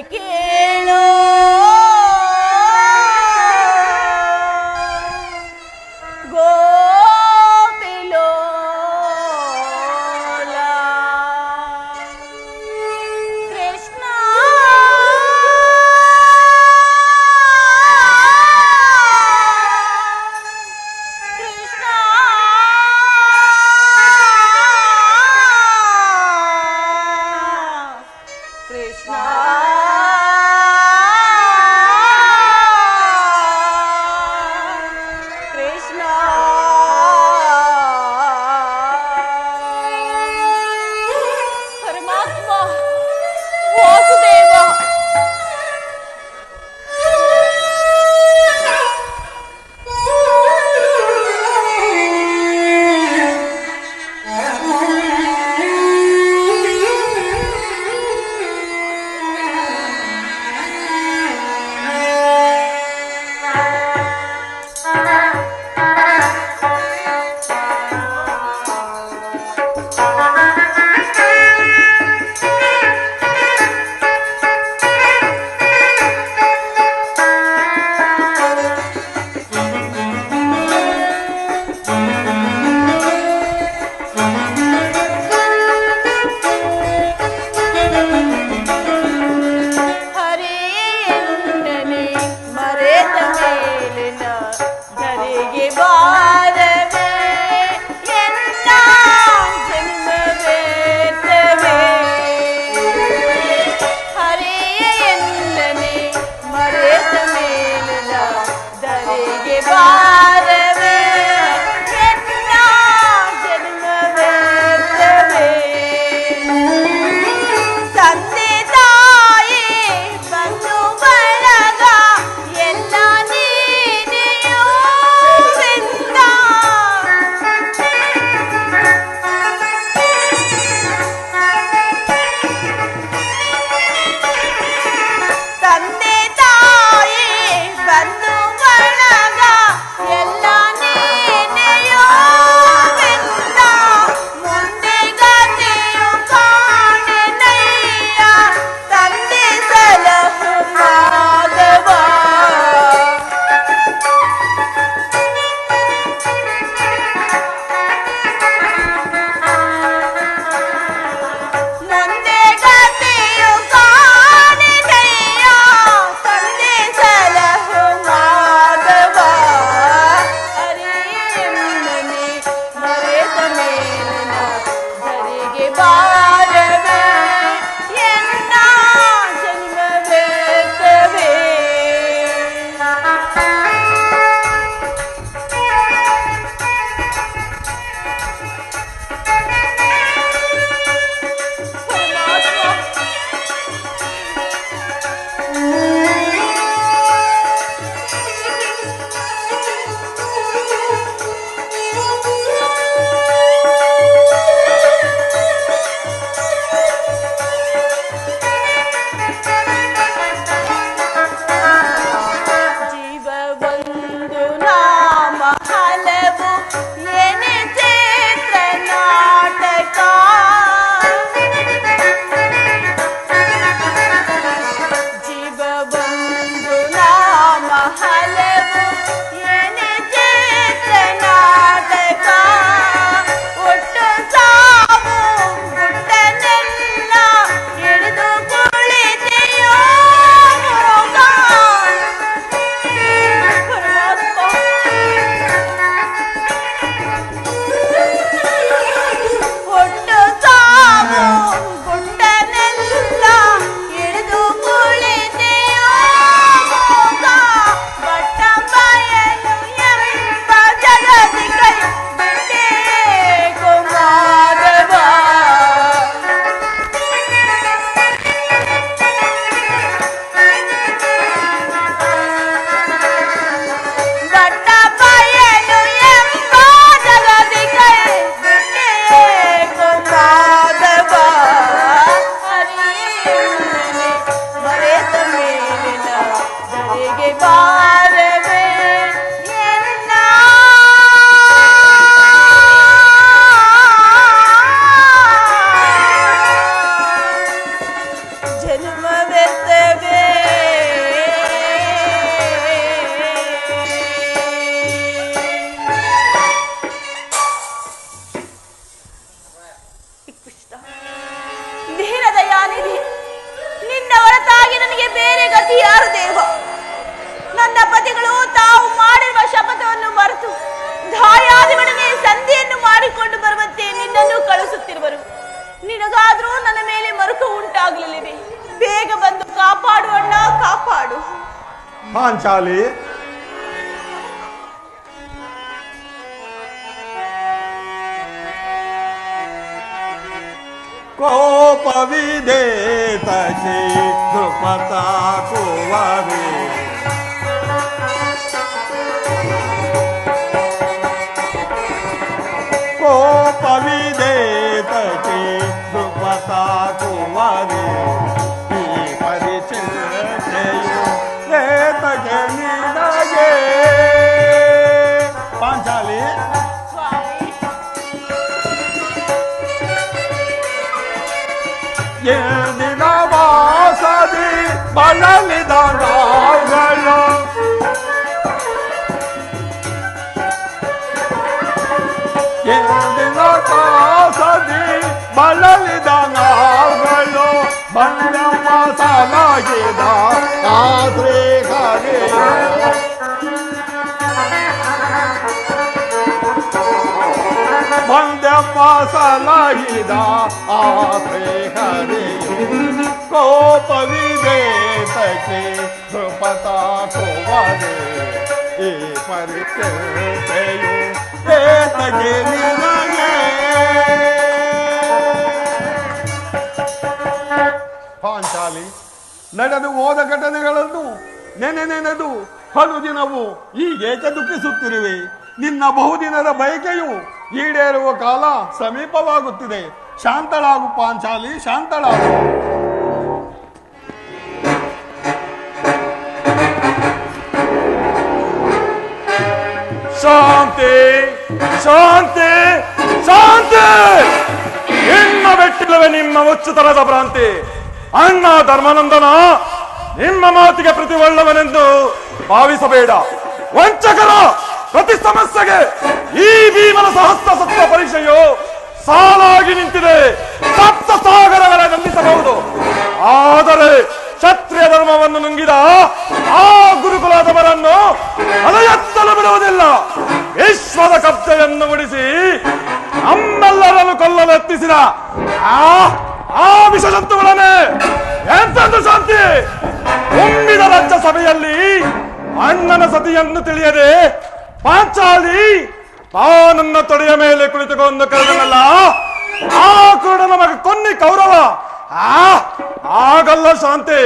ಕೇಳೋ ಬೇರೆ ಗತಿ ಯಾರು ದೇವ? ನನ್ನ ಪತಿಗಳು ತಾವು ಮಾಡಿರುವ ಶಪಥವನ್ನು ಮರೆತು ದಾಯಾದಿಗಳನ್ನೇ ಸಂಧಿಯನ್ನು ಮಾಡಿಕೊಂಡು ಬರುವಂತೆ ನಿನ್ನನ್ನು ಕಳಿಸುತ್ತಿರುವರು. ನಿನಗಾದ್ರೂ ನನ್ನ ಮೇಲೆ ಮರುಕ ಉಂಟಾಗಲಿಲ್ಲವೇ? ಬೇಗ ಬಂದು ಕಾಪಾಡು ಅಣ್ಣ, ಕಾಪಾಡು. ಪಾಂಚಾಲಿ, ಕೋಪವಿದೆ ತಸಿ ಧ್ರುಪದ ಕುವರಿ, ಕೋಪವಿದೆ ತಸಿ ಧ್ರುಪದ ಕುವರಿ, ಈ ಪರಿಚಯವು ರೇತಗೆ ನಿನಗೆ. ಪಾಂಚಾಲಿ, ಎಂದಿನ ವಾಸದಿ ಬಳಲಿದ ನಾವುಗಳು, ಎಂದಿನ ವಾಸದಿ ಬಳಲಿದ ನಾವುಗಳು, ಬಂದಮ್ಮ ಸಲಾಗಿದ ಆದ್ರೆ ಹರೇ, ಬಂದಮ್ಮ ಸಲಾಗಿದ ಆದ್ರೆ ಹರೇ, ಕೋಪವಿದೆ ತಕ್ಕೆ ಧ್ರುಪದ ಕುವರಿ, ಈ ಪರಿಚಯವು ರೇತಗೆ ನಿನಗೆ. ಪಾಂಚಾಲಿ, ನಡೆದು ಹೋದ ಘಟನೆಗಳನ್ನು ನೆನೆದು ಹಲು ದಿನವು ಈಗೇಕೆ ದುಃಖಿಸುತ್ತಿರುವೆ? ನಿನ್ನ ಬಹುದಿನದ ಬಯಕೆಯು ಈಡೇರುವ ಕಾಲ ಸಮೀಪವಾಗುತ್ತಿದೆ. ಶಾಂತಳಾಗು ಪಾಂಚಾಲಿ, ಶಾಂತಳಾಗು. ಶಾಂತಿ, ಶಾಂತಿ, ಶಾಂತಿ. ನಿಮ್ಮ ಬೆಟ್ಟಿಲ್ಲವೇ ನಿಮ್ಮ ಹುಚ್ಚುತನದ ಭ್ರಾಂತಿ. ಅಣ್ಣ ಧರ್ಮಾನಂದನ ನಿಮ್ಮ ಮಾತಿಗೆ ಪ್ರತಿಗೊಳ್ಳವನೆಂದು ಭಾವಿಸಬೇಡ. ವಂಚಕರ ಪ್ರತಿ ಸಮಸ್ಯೆಗೆ ಈ ಭೀಮನ ಸಹಸ್ರ ಸತ್ವ ಪರೀಕ್ಷೆಯು ಸಾಲಾಗಿ ನಿಂತಿದೆ. ಸಪ್ತ ಸಾಗರಗಳ ನಂಬಿಸಬಹುದು, ಆದರೆ ಕ್ಷತ್ರಿಯ ಧರ್ಮವನ್ನು ನುಂಗಿದ ಆ ಗುರುಕುಲದವರನ್ನು ಅಲೆಯತ್ತಲು ಬಿಡುವುದಿಲ್ಲ. ವಿಶ್ವದ ಕಬ್ಜೆಯನ್ನು ಉಡಿಸಿ ನಮ್ಮೆಲ್ಲರನ್ನು ಕೊಲ್ಲಲು ಯತ್ನಿಸಿದ ಆ ವಿಷಜಂತುಗಳನ್ನೇ ಎಂತೆಂದು ಶಾಂತಿ. ತುಂಬಿದ ರಾಜ್ಯ ಸಭೆಯಲ್ಲಿ ಅಣ್ಣನ ಸತಿಯನ್ನು ತಿಳಿಯದೆ ಪಾಂಚಾಲಿ ತಾನನ್ನ ತೊಡೆಯ ಮೇಲೆ ಕುಳಿತುಕೊಂಡು ಕರೆದನಲ್ಲ, ಆ ಕೂಡ ನಮಗೆ ಕೊನ್ನಿ ಕೌರವ. ಆಗಲ್ಲ ಶಾಂತಿ.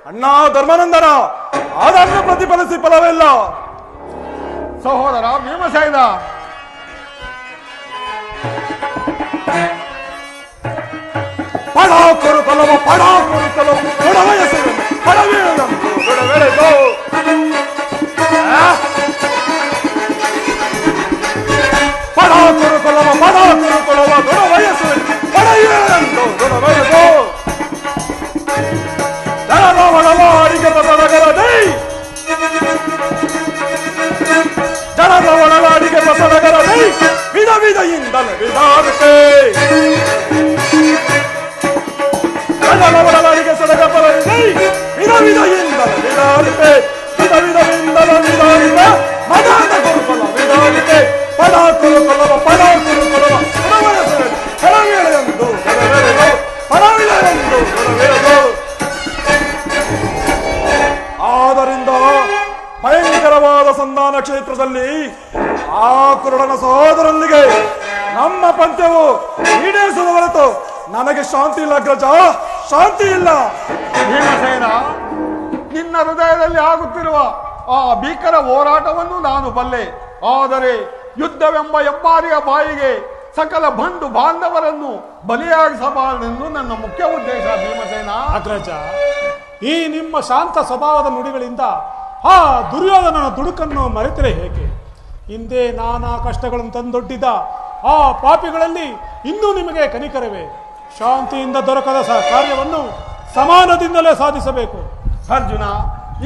ಅಣ್ಣ ಧರ್ಮಾನಂದನ ಅದನ್ನು ಪ್ರತಿಫಲಿಸಿ ಫಲವಿಲ್ಲ. ಸಹೋದರ ಭೀಮಸೇನ, ಪಡಾಕರು ಕಲವ, ಪಡಾಕರು ಕಲವ, ಕೊಡವೆಯ ಪಡವೇಳದಂತು ಕೊಡವೆಳೆದು ಪಡಾಕರು ಕಲವ, ಪಡಾಕರು ಕೊಲವ, ದೊಡ ವಯಸ್ಸು ಪಡೆಯುವಂತು ದೊಡವೆಳೆದು ದಳದ ಒಳಲಾಡಿಗೆ ಬಸಡಗರದೈ, ದಳದ ಒಳಲಾಡಿಗೆ ಬಸಡಗರದೈ, ವಿಧ ವಿಧೆಯಿಂದಲೇ ವಿಧಾನತೆ ದಳದ ಒಳಲಾಡಿಗೆ ಸಡಗ ಬರದೈ, ವಿಧ ವಿಧೆಯಿಂದಲೇ ವಿಧಾನತೆ, ವಿಧ ವಿಧವಿಂದಲೇ ವಿಧಾನಿತ ಮದಾನ ಗುರುಕುಲ ವಿಧಾನಿತೆ. ಪಡಾಕರು ಕೊಲ್ಲವ, ಪಡಾಕರು ಕೊಲ್ಲವ, ಪಡವಯಸು ಪಡವೇಳೆಯಂದು ಪಡವೆಳೆದು, ಪಡವಿಳೆಯಂದು ಪಡವೆಳೆದು. ಆದ್ದರಿಂದ ಭಯಂಕರವಾದ ಸಂಧಾನ ಕ್ಷೇತ್ರದಲ್ಲಿ ಆ ಕುರುಡನ ಸಹೋದರನಿಗೆ ನಮ್ಮ ಪಂಥ್ಯವು ಈಡೇರಿಸದ ಹೊರತು ನನಗೆ ಶಾಂತಿ ಇಲ್ಲ ಅಗ್ರಜ, ಶಾಂತಿ ಇಲ್ಲ. ಭೀಮಸೇನ, ನಿನ್ನ ಹೃದಯದಲ್ಲಿ ಆಗುತ್ತಿರುವ ಆ ಭೀಕರ ಹೋರಾಟವನ್ನು ನಾನು ಬಲ್ಲೆ. ಆದರೆ ಯುದ್ಧವೆಂಬ ಹೆಬ್ಬಾರಿಯ ಬಾಯಿಗೆ ಸಕಲ ಬಂಧು ಬಾಂಧವರನ್ನು ಬಲಿಯಾಗಿಸಬಾರದೆಂದು ನನ್ನ ಮುಖ್ಯ ಉದ್ದೇಶ ಭೀಮಸೇನ. ಅಗ್ರಜ, ಈ ನಿಮ್ಮ ಶಾಂತ ಸ್ವಭಾವದ ನುಡಿಗಳಿಂದ ಆ ದುರ್ಯೋಧನನ ದುಡುಕನ್ನು ಮರೆತರೆ ಹೇಗೆ? ಹಿಂದೆ ನಾನಾ ಕಷ್ಟಗಳನ್ನು ತಂದೊಡ್ಡಿದ ಆ ಪಾಪಿಗಳಲ್ಲಿ ಇನ್ನೂ ನಿಮಗೆ ಕನಿಕರವೇ? ಶಾಂತಿಯಿಂದ ದೊರಕದ ಕಾರ್ಯವನ್ನು ಸಮಾನದಿಂದಲೇ ಸಾಧಿಸಬೇಕು. ಅರ್ಜುನ,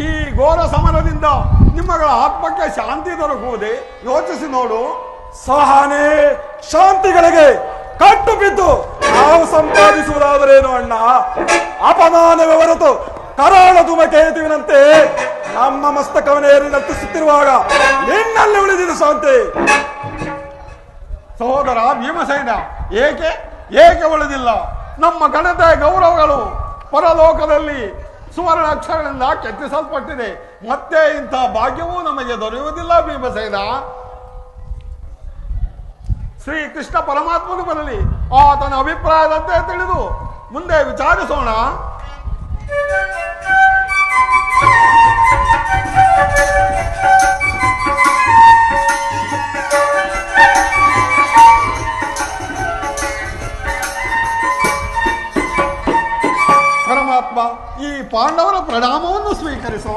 ಈ ಘೋರ ಸಮರದಿಂದ ನಿಮ್ಮಗಳ ಆತ್ಮಕ್ಕೆ ಶಾಂತಿ ದೊರಕುವುದೇ? ಯೋಚಿಸಿ ನೋಡು. ಸಹನೆ ಶಾಂತಿಗಳಿಗೆ ಕಟ್ಟು ಬಿದ್ದು ನಾವು ಸಂಪಾದಿಸುವುದಾದರೇನು ಅಣ್ಣ? ಅಪಮಾನವೇ ಹೊರತು ಕರಾಳ ಧೂಮಕೇತುವಿನಂತೆ ನಮ್ಮ ಮಸ್ತಕವನ್ನೇರಿ ನರ್ತಿಸುತ್ತಿರುವಾಗ ನಿನ್ನಲ್ಲಿ ಉಳಿದಿದೆ ಶಾಂತಿ. ಸಹೋದರ ಭೀಮಸೇನ, ಏಕೆ ಏಕೆ ಉಳಿದಿಲ್ಲ? ನಮ್ಮ ಘನತೆ ಗೌರವಗಳು ಪರಲೋಕದಲ್ಲಿ ಸುವರ್ಣ ಅಕ್ಷರಗಳಿಂದ ಕೆತ್ತಿಸಲ್ಪಟ್ಟಿದೆ. ಮತ್ತೆ ಇಂಥ ಭಾಗ್ಯವೂ ನಮಗೆ ದೊರೆಯುವುದಿಲ್ಲ ಭೀಮಸೇನ. ಶ್ರೀಕೃಷ್ಣ ಪರಮಾತ್ಮನು ಬರಲಿ, ಆತನ ಅಭಿಪ್ರಾಯದಂತೆ ತಿಳಿದು ಮುಂದೆ ವಿಚಾರಿಸೋಣ. ಪರಮಾತ್ಮ, ಈ ಪಾಂಡವರ ಪ್ರಣಾಮವನ್ನು ಸ್ವೀಕರಿಸೋ.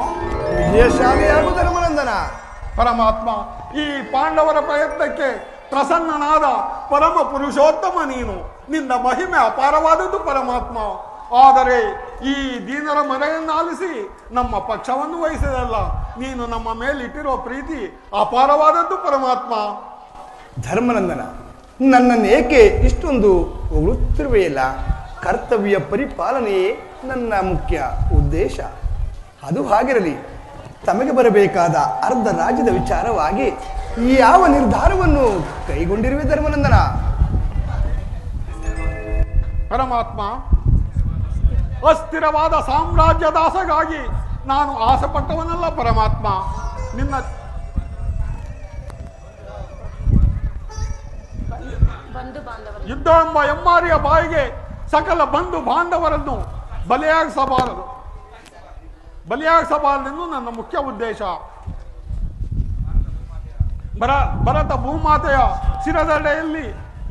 ವಿಜಯಶಾಲಿಯಾಗು ಧರ್ಮನಂದನ. ಪರಮಾತ್ಮ, ಈ ಪಾಂಡವರ ಪ್ರಯತ್ನಕ್ಕೆ ಪ್ರಸನ್ನನಾದ ಪರಮ ಪುರುಷೋತ್ತಮ ನೀನು. ನಿನ್ನ ಮಹಿಮೆ ಅಪಾರವಾದದ್ದು ಪರಮಾತ್ಮ. ಆದರೆ ಈ ದೀನರ ಮನೆಯನ್ನಾಲಿಸಿ ನಮ್ಮ ಪಕ್ಷವನ್ನು ವಹಿಸಿದಲ್ಲ, ನೀನು ನಮ್ಮ ಮೇಲಿಟ್ಟಿರುವ ಪ್ರೀತಿ ಅಪಾರವಾದದ್ದು ಪರಮಾತ್ಮ. ಧರ್ಮನಂದನ, ನನ್ನನ್ನೇಕೆ ಇಷ್ಟೊಂದು ಹೊಗಳುತ್ತಿರುವೆಯಲ್ಲ? ಕರ್ತವ್ಯ ಪರಿಪಾಲನೆಯೇ ನನ್ನ ಮುಖ್ಯ ಉದ್ದೇಶ. ಅದು ಹಾಗಿರಲಿ, ತಮಗೆ ಬರಬೇಕಾದ ಅರ್ಧ ರಾಜ್ಯದ ವಿಚಾರವಾಗಿ ಯಾವ ನಿರ್ಧಾರವನ್ನು ಕೈಗೊಂಡಿರುವೆ ಧರ್ಮನಂದನ? ಪರಮಾತ್ಮ, ಅಸ್ಥಿರವಾದ ಸಾಮ್ರಾಜ್ಯ ದಾಸಗಾಗಿ ನಾನು ಆಸೆ ಪಟ್ಟವನಲ್ಲ ಪರಮಾತ್ಮ. ನಿನ್ನ ಯುದ್ಧ ಎಂಬ ಎಮ್ಮಾರಿಯ ಬಾಯಿಗೆ ಸಕಲ ಬಂಧು ಬಾಂಧವರನ್ನು ಬಲಿಯಾಗಿಸಬಾರದೆಂದು ನನ್ನ ಮುಖ್ಯ ಉದ್ದೇಶ. ಭರತ ಭೂಮಾತೆಯ ಶಿರದಡೆಯಲ್ಲಿ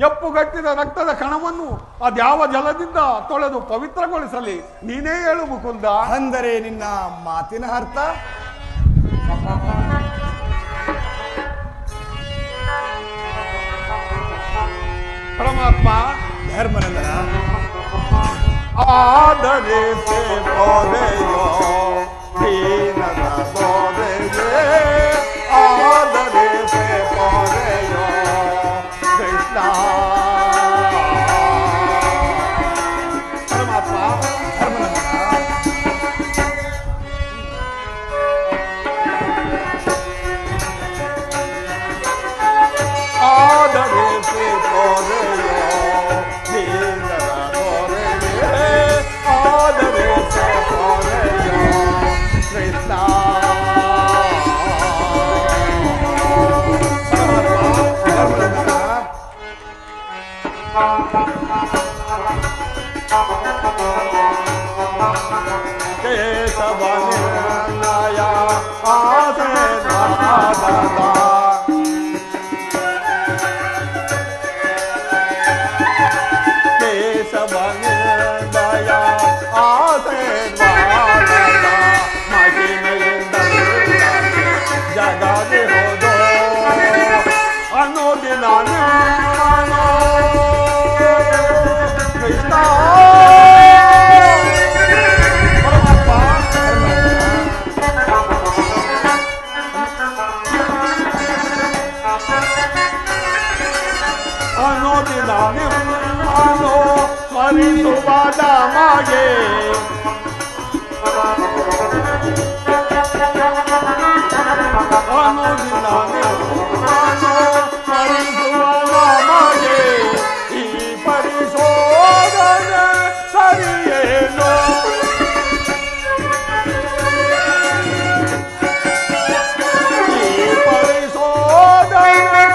ಎಪ್ಪುಗಟ್ಟಿದ ರಕ್ತದ ಕಣವನ್ನು ಅದ್ಯಾವ ಜಲದಿಂದ ತೊಳೆದು ಪವಿತ್ರಗೊಳಿಸಲಿ? ನೀನೇ ಹೇಳು ಮುಕುಂದ. ಅಂದರೆ ನಿನ್ನ ಮಾತಿನ ಅರ್ಥ? ಪರಮಾತ್ಮ, ಧರ್ಮನಂದನ, ಆದರೆ ಪೋದೆಯೋ ದೀನನ ಬೋಧೆಯೇ, ಆದರೆ ಪೋದೆಯೋ ಕೃಷ್ಣ. ಪರಮಾತ್ಮ, ಆದರೆ ಪೋದೆಯೋ ದೀನನ ಬೋಧೆಯೇ, ಆದರೆ ಪೋದೆಯೋ ಕೃಷ್ಣ. ಕೇಶವನಿರ್ಣಯ ಆಸೇನಾದದ ಕೇಶವನಿರ್ಣಯ ಆಸೇನಾದದ ಮಹಿಮೆಯಿಂದ ಜಗದಿ ಹೋದೋ ಅನ್ನೋದಿನ ಕೃಷ್ಣ. ಅನ್ನೋದಿನ ನಿಮ್ಮನು ಸ್ಮರಿಸುವಾದ ಮಗೆ ಅನ್ನೋದಿನ ನಿಮ್ಮನು ಸ್ಮರಿಸುವಾದ ಮಗೆ ಈ ಪರಿಶೋಧನೆ ಸರಿಯೇನೋ? ಈ ಪರಿಶೋಧನೆ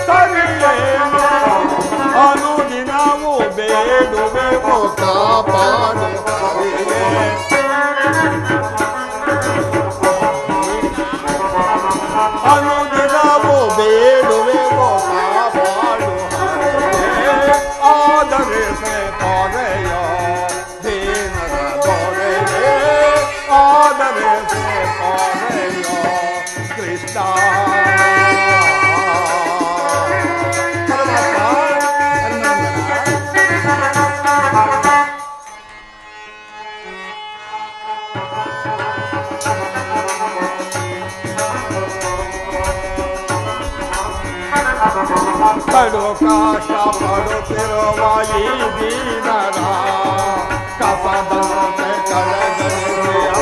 ಸರಿಯೇನೋ? ಅನುದಿನವೂ ಬೇಡುವೆವು ಕಾಪಾಡು ಹರಿಯೇ. ಅನುದಿನವೂ ಬೇಡುವೆವು ಕಾಪಾಡು ಹರಿಯೇ. ಆದರೆ ಪೊರೆಯೋ ದೀನರ ದೊರೆಯೇ, ಆದರೆ ಪೊರೆಯೋ ಕೃಷ್ಣ. ಕಡು ಕಷ್ಟ ಪಡುತ್ತಿರುವ ಈ ದೀನರ ಕಸದಂತೆ ಕಳೆದನಿಸಿ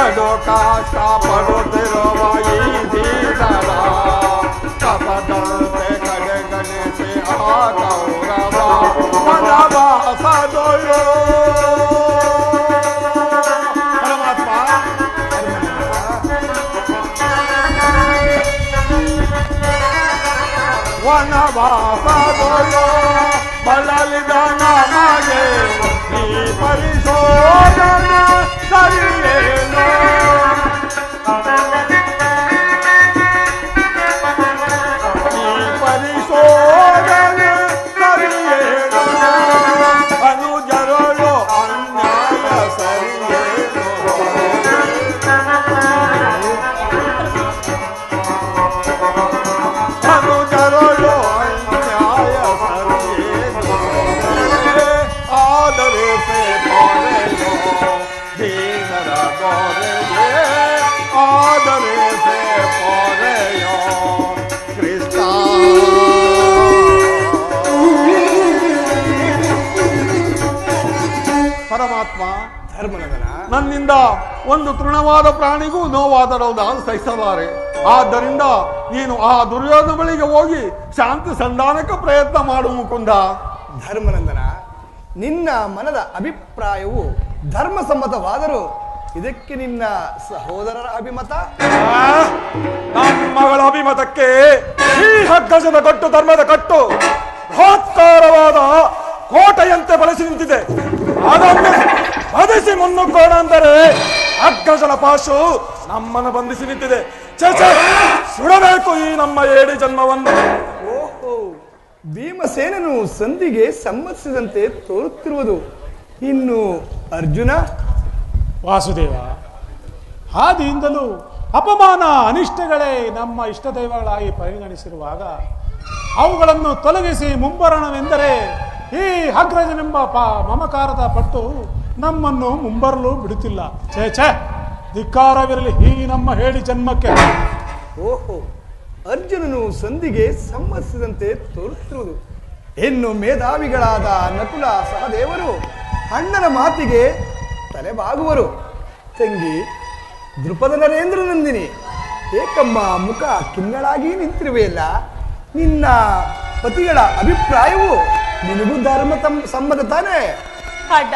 ಕಡು ಕಷ್ಟ ಪಡುತ್ತಿರುವ ಈ ದೀನರ ಕಪದಂತೆ ಕಡೆಗಣಿಸಿ ಆ ಕೌರವ ವನವಾಸದೊಳು ಪರಮಾತ್ಮ ವನವಾಸದೊಳು ಬಳಲಿದ ನಮಗೆ ಈ ಪರಿಶೋಧನೆ ಸರಿಯೇನೋ ಈ ಪರಿಶೋಧನೆ ಸರಿಯೇನೋ ಅನುಜರಳು ಅನ್ಯಾಯ ಸರಿಯೇನೋ ಅನುಜರಳು ಅನ್ಯಾಯ ಸರಿಯೇನೋ ಆದರಿಸೆ ಪೊರೆಯೋ ದೀನರ ದೊರೆಗೆ ಆದರಿಸೆ ಪೊರೆಯೋ ಕೃಷ್ಣ ಪರಮಾತ್ಮ ಧರ್ಮನಂದನ ನನ್ನಿಂದ ಒಂದು ತೃಣವಾದ ಪ್ರಾಣಿಗೂ ನೋವಾದರೂ ನಾನು ಸಹಿಸಲಾರೆ. ಆದ್ದರಿಂದ ನೀನು ಆ ದುರ್ಯೋಧನ ಬಳಿಗೆ ಹೋಗಿ ಶಾಂತಿ ಸಂಧಾನಕ್ಕೆ ಪ್ರಯತ್ನ ಮಾಡು ಮುಕುಂದ. ಧರ್ಮನಂದನ, ನಿನ್ನ ಮನದ ಅಭಿಪ್ರಾಯವು ಧರ್ಮಸಮ್ಮತವಾದರೂ ಇದಕ್ಕೆ ನಿನ್ನ ಸಹೋದರರ ಅಭಿಮತ? ನಮ್ಮಗಳ ಅಭಿಮತಕ್ಕೆ ಈ ಹಗ್ಗಜದ ಕಟ್ಟು ಧರ್ಮದ ಕಟ್ಟು ಬೃಹತ್ಕಾರವಾದ ಕೋಟೆಯಂತೆ ಬಳಸಿ ನಿಂತಿದೆ. ಅದನ್ನು ಬದಿಸಿ ಮುನ್ನುಗ್ಗೋಣ ಅಂದರೆ ಹಗ್ಗಜನ ಪಾಶು ನಮ್ಮನ್ನು ಬಂಧಿಸಿ ನಿಂತಿದೆ. ಸುಡಬೇಕು ಈ ನಮ್ಮ ಏಡಿ ಜನ್ಮವನ್ನು. ಓಹೋ, ಭೀಮಸೇನನು ಸಂಧಿಗೆ ಸಮ್ಮತಿಸಿದಂತೆ ತೋರುತ್ತಿರುವುದು. ಇನ್ನು ಅರ್ಜುನ? ವಾಸುದೇವ, ಆದಿಯಿಂದಲೂ ಅಪಮಾನ ಅನಿಷ್ಟಗಳೇ ನಮ್ಮ ಇಷ್ಟ ದೈವಗಳಾಗಿ ಪರಿಗಣಿಸಿರುವಾಗ ಅವುಗಳನ್ನು ತೊಲಗಿಸಿ ಮುಂಬರಣವೆಂದರೆ ಈ ಅಗ್ರಜನೆಂಬ ಮಮಕಾರದ ಪಟ್ಟು ನಮ್ಮನ್ನು ಮುಂಬರಲು ಬಿಡುತ್ತಿಲ್ಲ. ಛೇ, ಧಿಕ್ಕಾರವಿರಲಿ ಈ ನಮ್ಮ ಹೇಳಿ ಜನ್ಮಕ್ಕೆ. ಓಹೋ, ಅರ್ಜುನನು ಸಂಧಿಗೆ ಸಮ್ಮತಿಸಿದಂತೆ ತೋರುತ್ತಿರುವುದು. ಇನ್ನು ಮೇಧಾವಿಗಳಾದ ನಕುಲ ಸಹದೇವರು ಅಣ್ಣನ ಮಾತಿಗೆ ತಲೆಬಾಗುವರು. ತಂಗಿ ದೃಪದ ನರೇಂದ್ರ ನಂದಿನಿ, ಏಕಮ್ಮ ಮುಖ ಕಿನ್ನಳಾಗಿ ನಿಂತಿರುವೆಯಲ್ಲ. ನಿನ್ನ ಪತಿಗಳ ಅಭಿಪ್ರಾಯವು ನಿನಗೂ ಧರ್ಮ ಸಮ್ಮತ ತಾನೇ? ಅಡ್ಡ,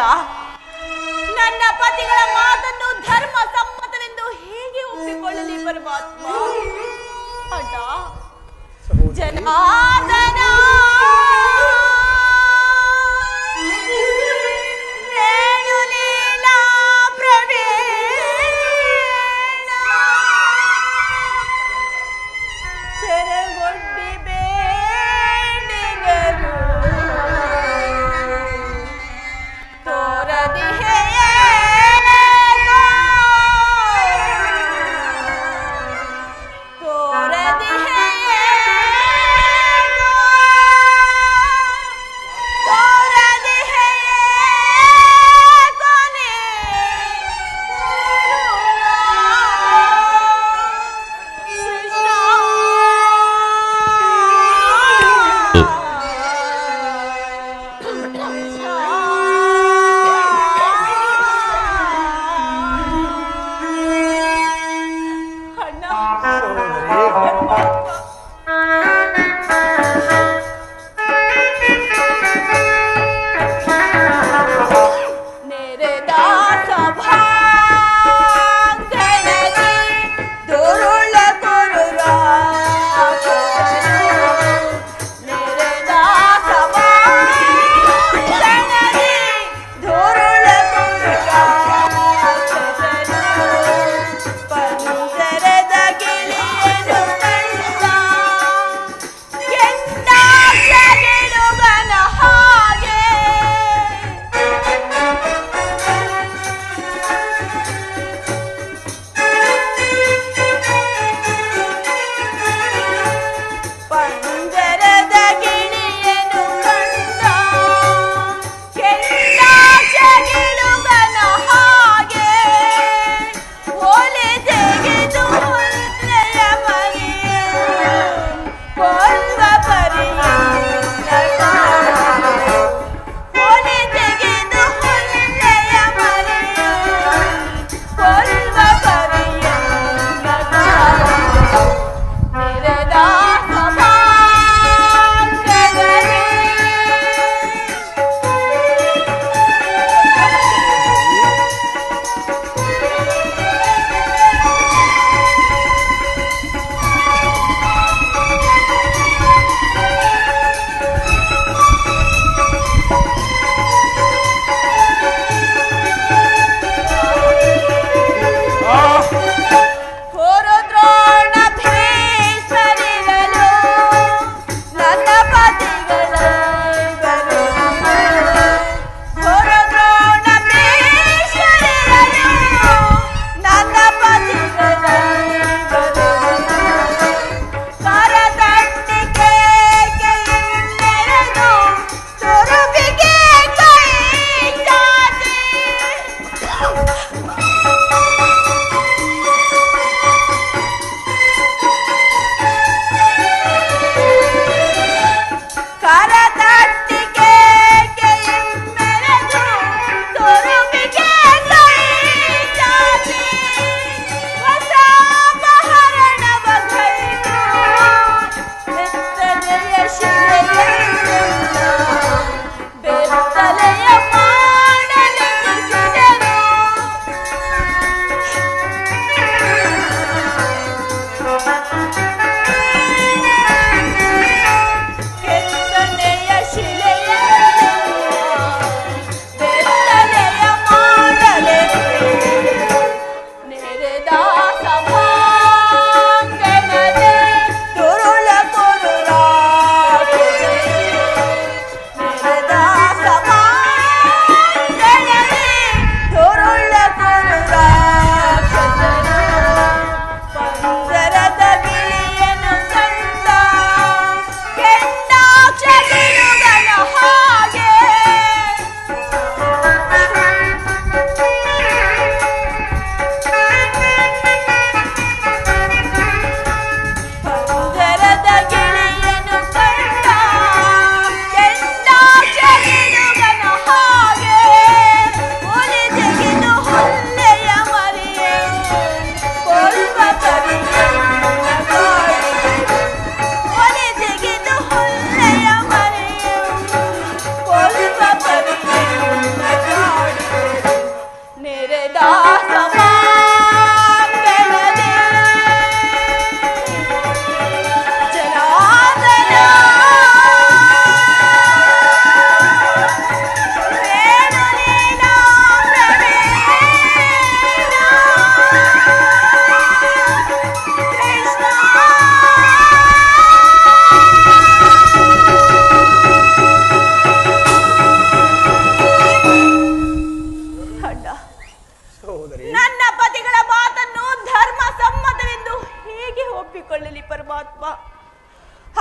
ನನ್ನ ಪತಿಗಳ ಮಾತನ್ನು ಧರ್ಮ ಸಮ್ಮತವೆಂದು ಹೇಗೆ ಒಪ್ಪಿಕೊಳ್ಳಲಿ ಪರಮಾತ್ಮ? ಅಡ್ಡ, ಜನಾರ್ದನ ರೇಣುಲೀಲಾ ಪ್ರವೀಣ ಸೆರಗೊಡ್ಡಿ ಬೇಡಿಗರು ತೋರದಿಹೆಯೇ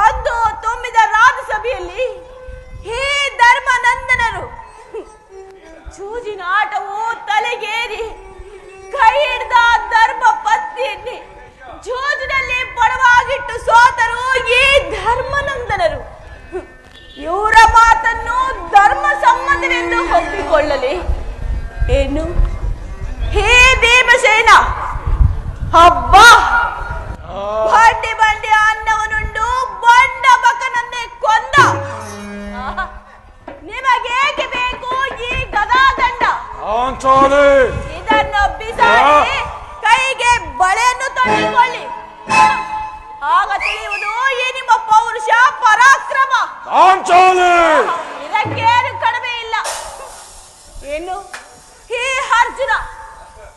ಅಂದು ತುಂಬಿದ ರಾಜಸಭೆಯಲ್ಲಿ ಹೇ ಧರ್ಮನಂದನರು ಜೂಜಿನ ಆಟವು ತಲೆಗೇರಿ ಕೈ ಹಿಡಿದ ಧರ್ಮ ಪತ್ನಿಯನ್ನೇ ಜೂಜಿನಲ್ಲಿ ಪಡವಾಗಿಟ್ಟು ಸೋತರು ಈ ಧರ್ಮನಂದನರು. ಇವರ ಮಾತನ್ನು ಧರ್ಮ ಸಮ್ಮತವೆಂದು ಒಪ್ಪಿಕೊಳ್ಳಲಿ ಏನು? ಹೇ ಭೀಮಸೇನ, ಹಬ್ಬ ಬಂಡಿ ಬಂಡಿ ಅನ್ನವನುಂಡು ಬಂಡ ಬಕನನ್ನೇ ಕೊಂದ. ನಿಮಗೇಕೆ ಬೇಕು ಈ ಗದಾದಂಡ? ಇದನ್ನು ಬಿಸಾಡಿ ಕೈಗೆ ಬಳೆಯನ್ನು ತೊಟ್ಟಿಕೊಳ್ಳಿ. ಆಗ ತಿಳಿಯುವುದು ಈ ನಿಮ್ಮ ಪೌರುಷ ಪರಾಕ್ರಮ. ಇದಕ್ಕೇನು ಕಡಿಮೆ ಇಲ್ಲ. ಏನು ಈ ಅರ್ಜುನ,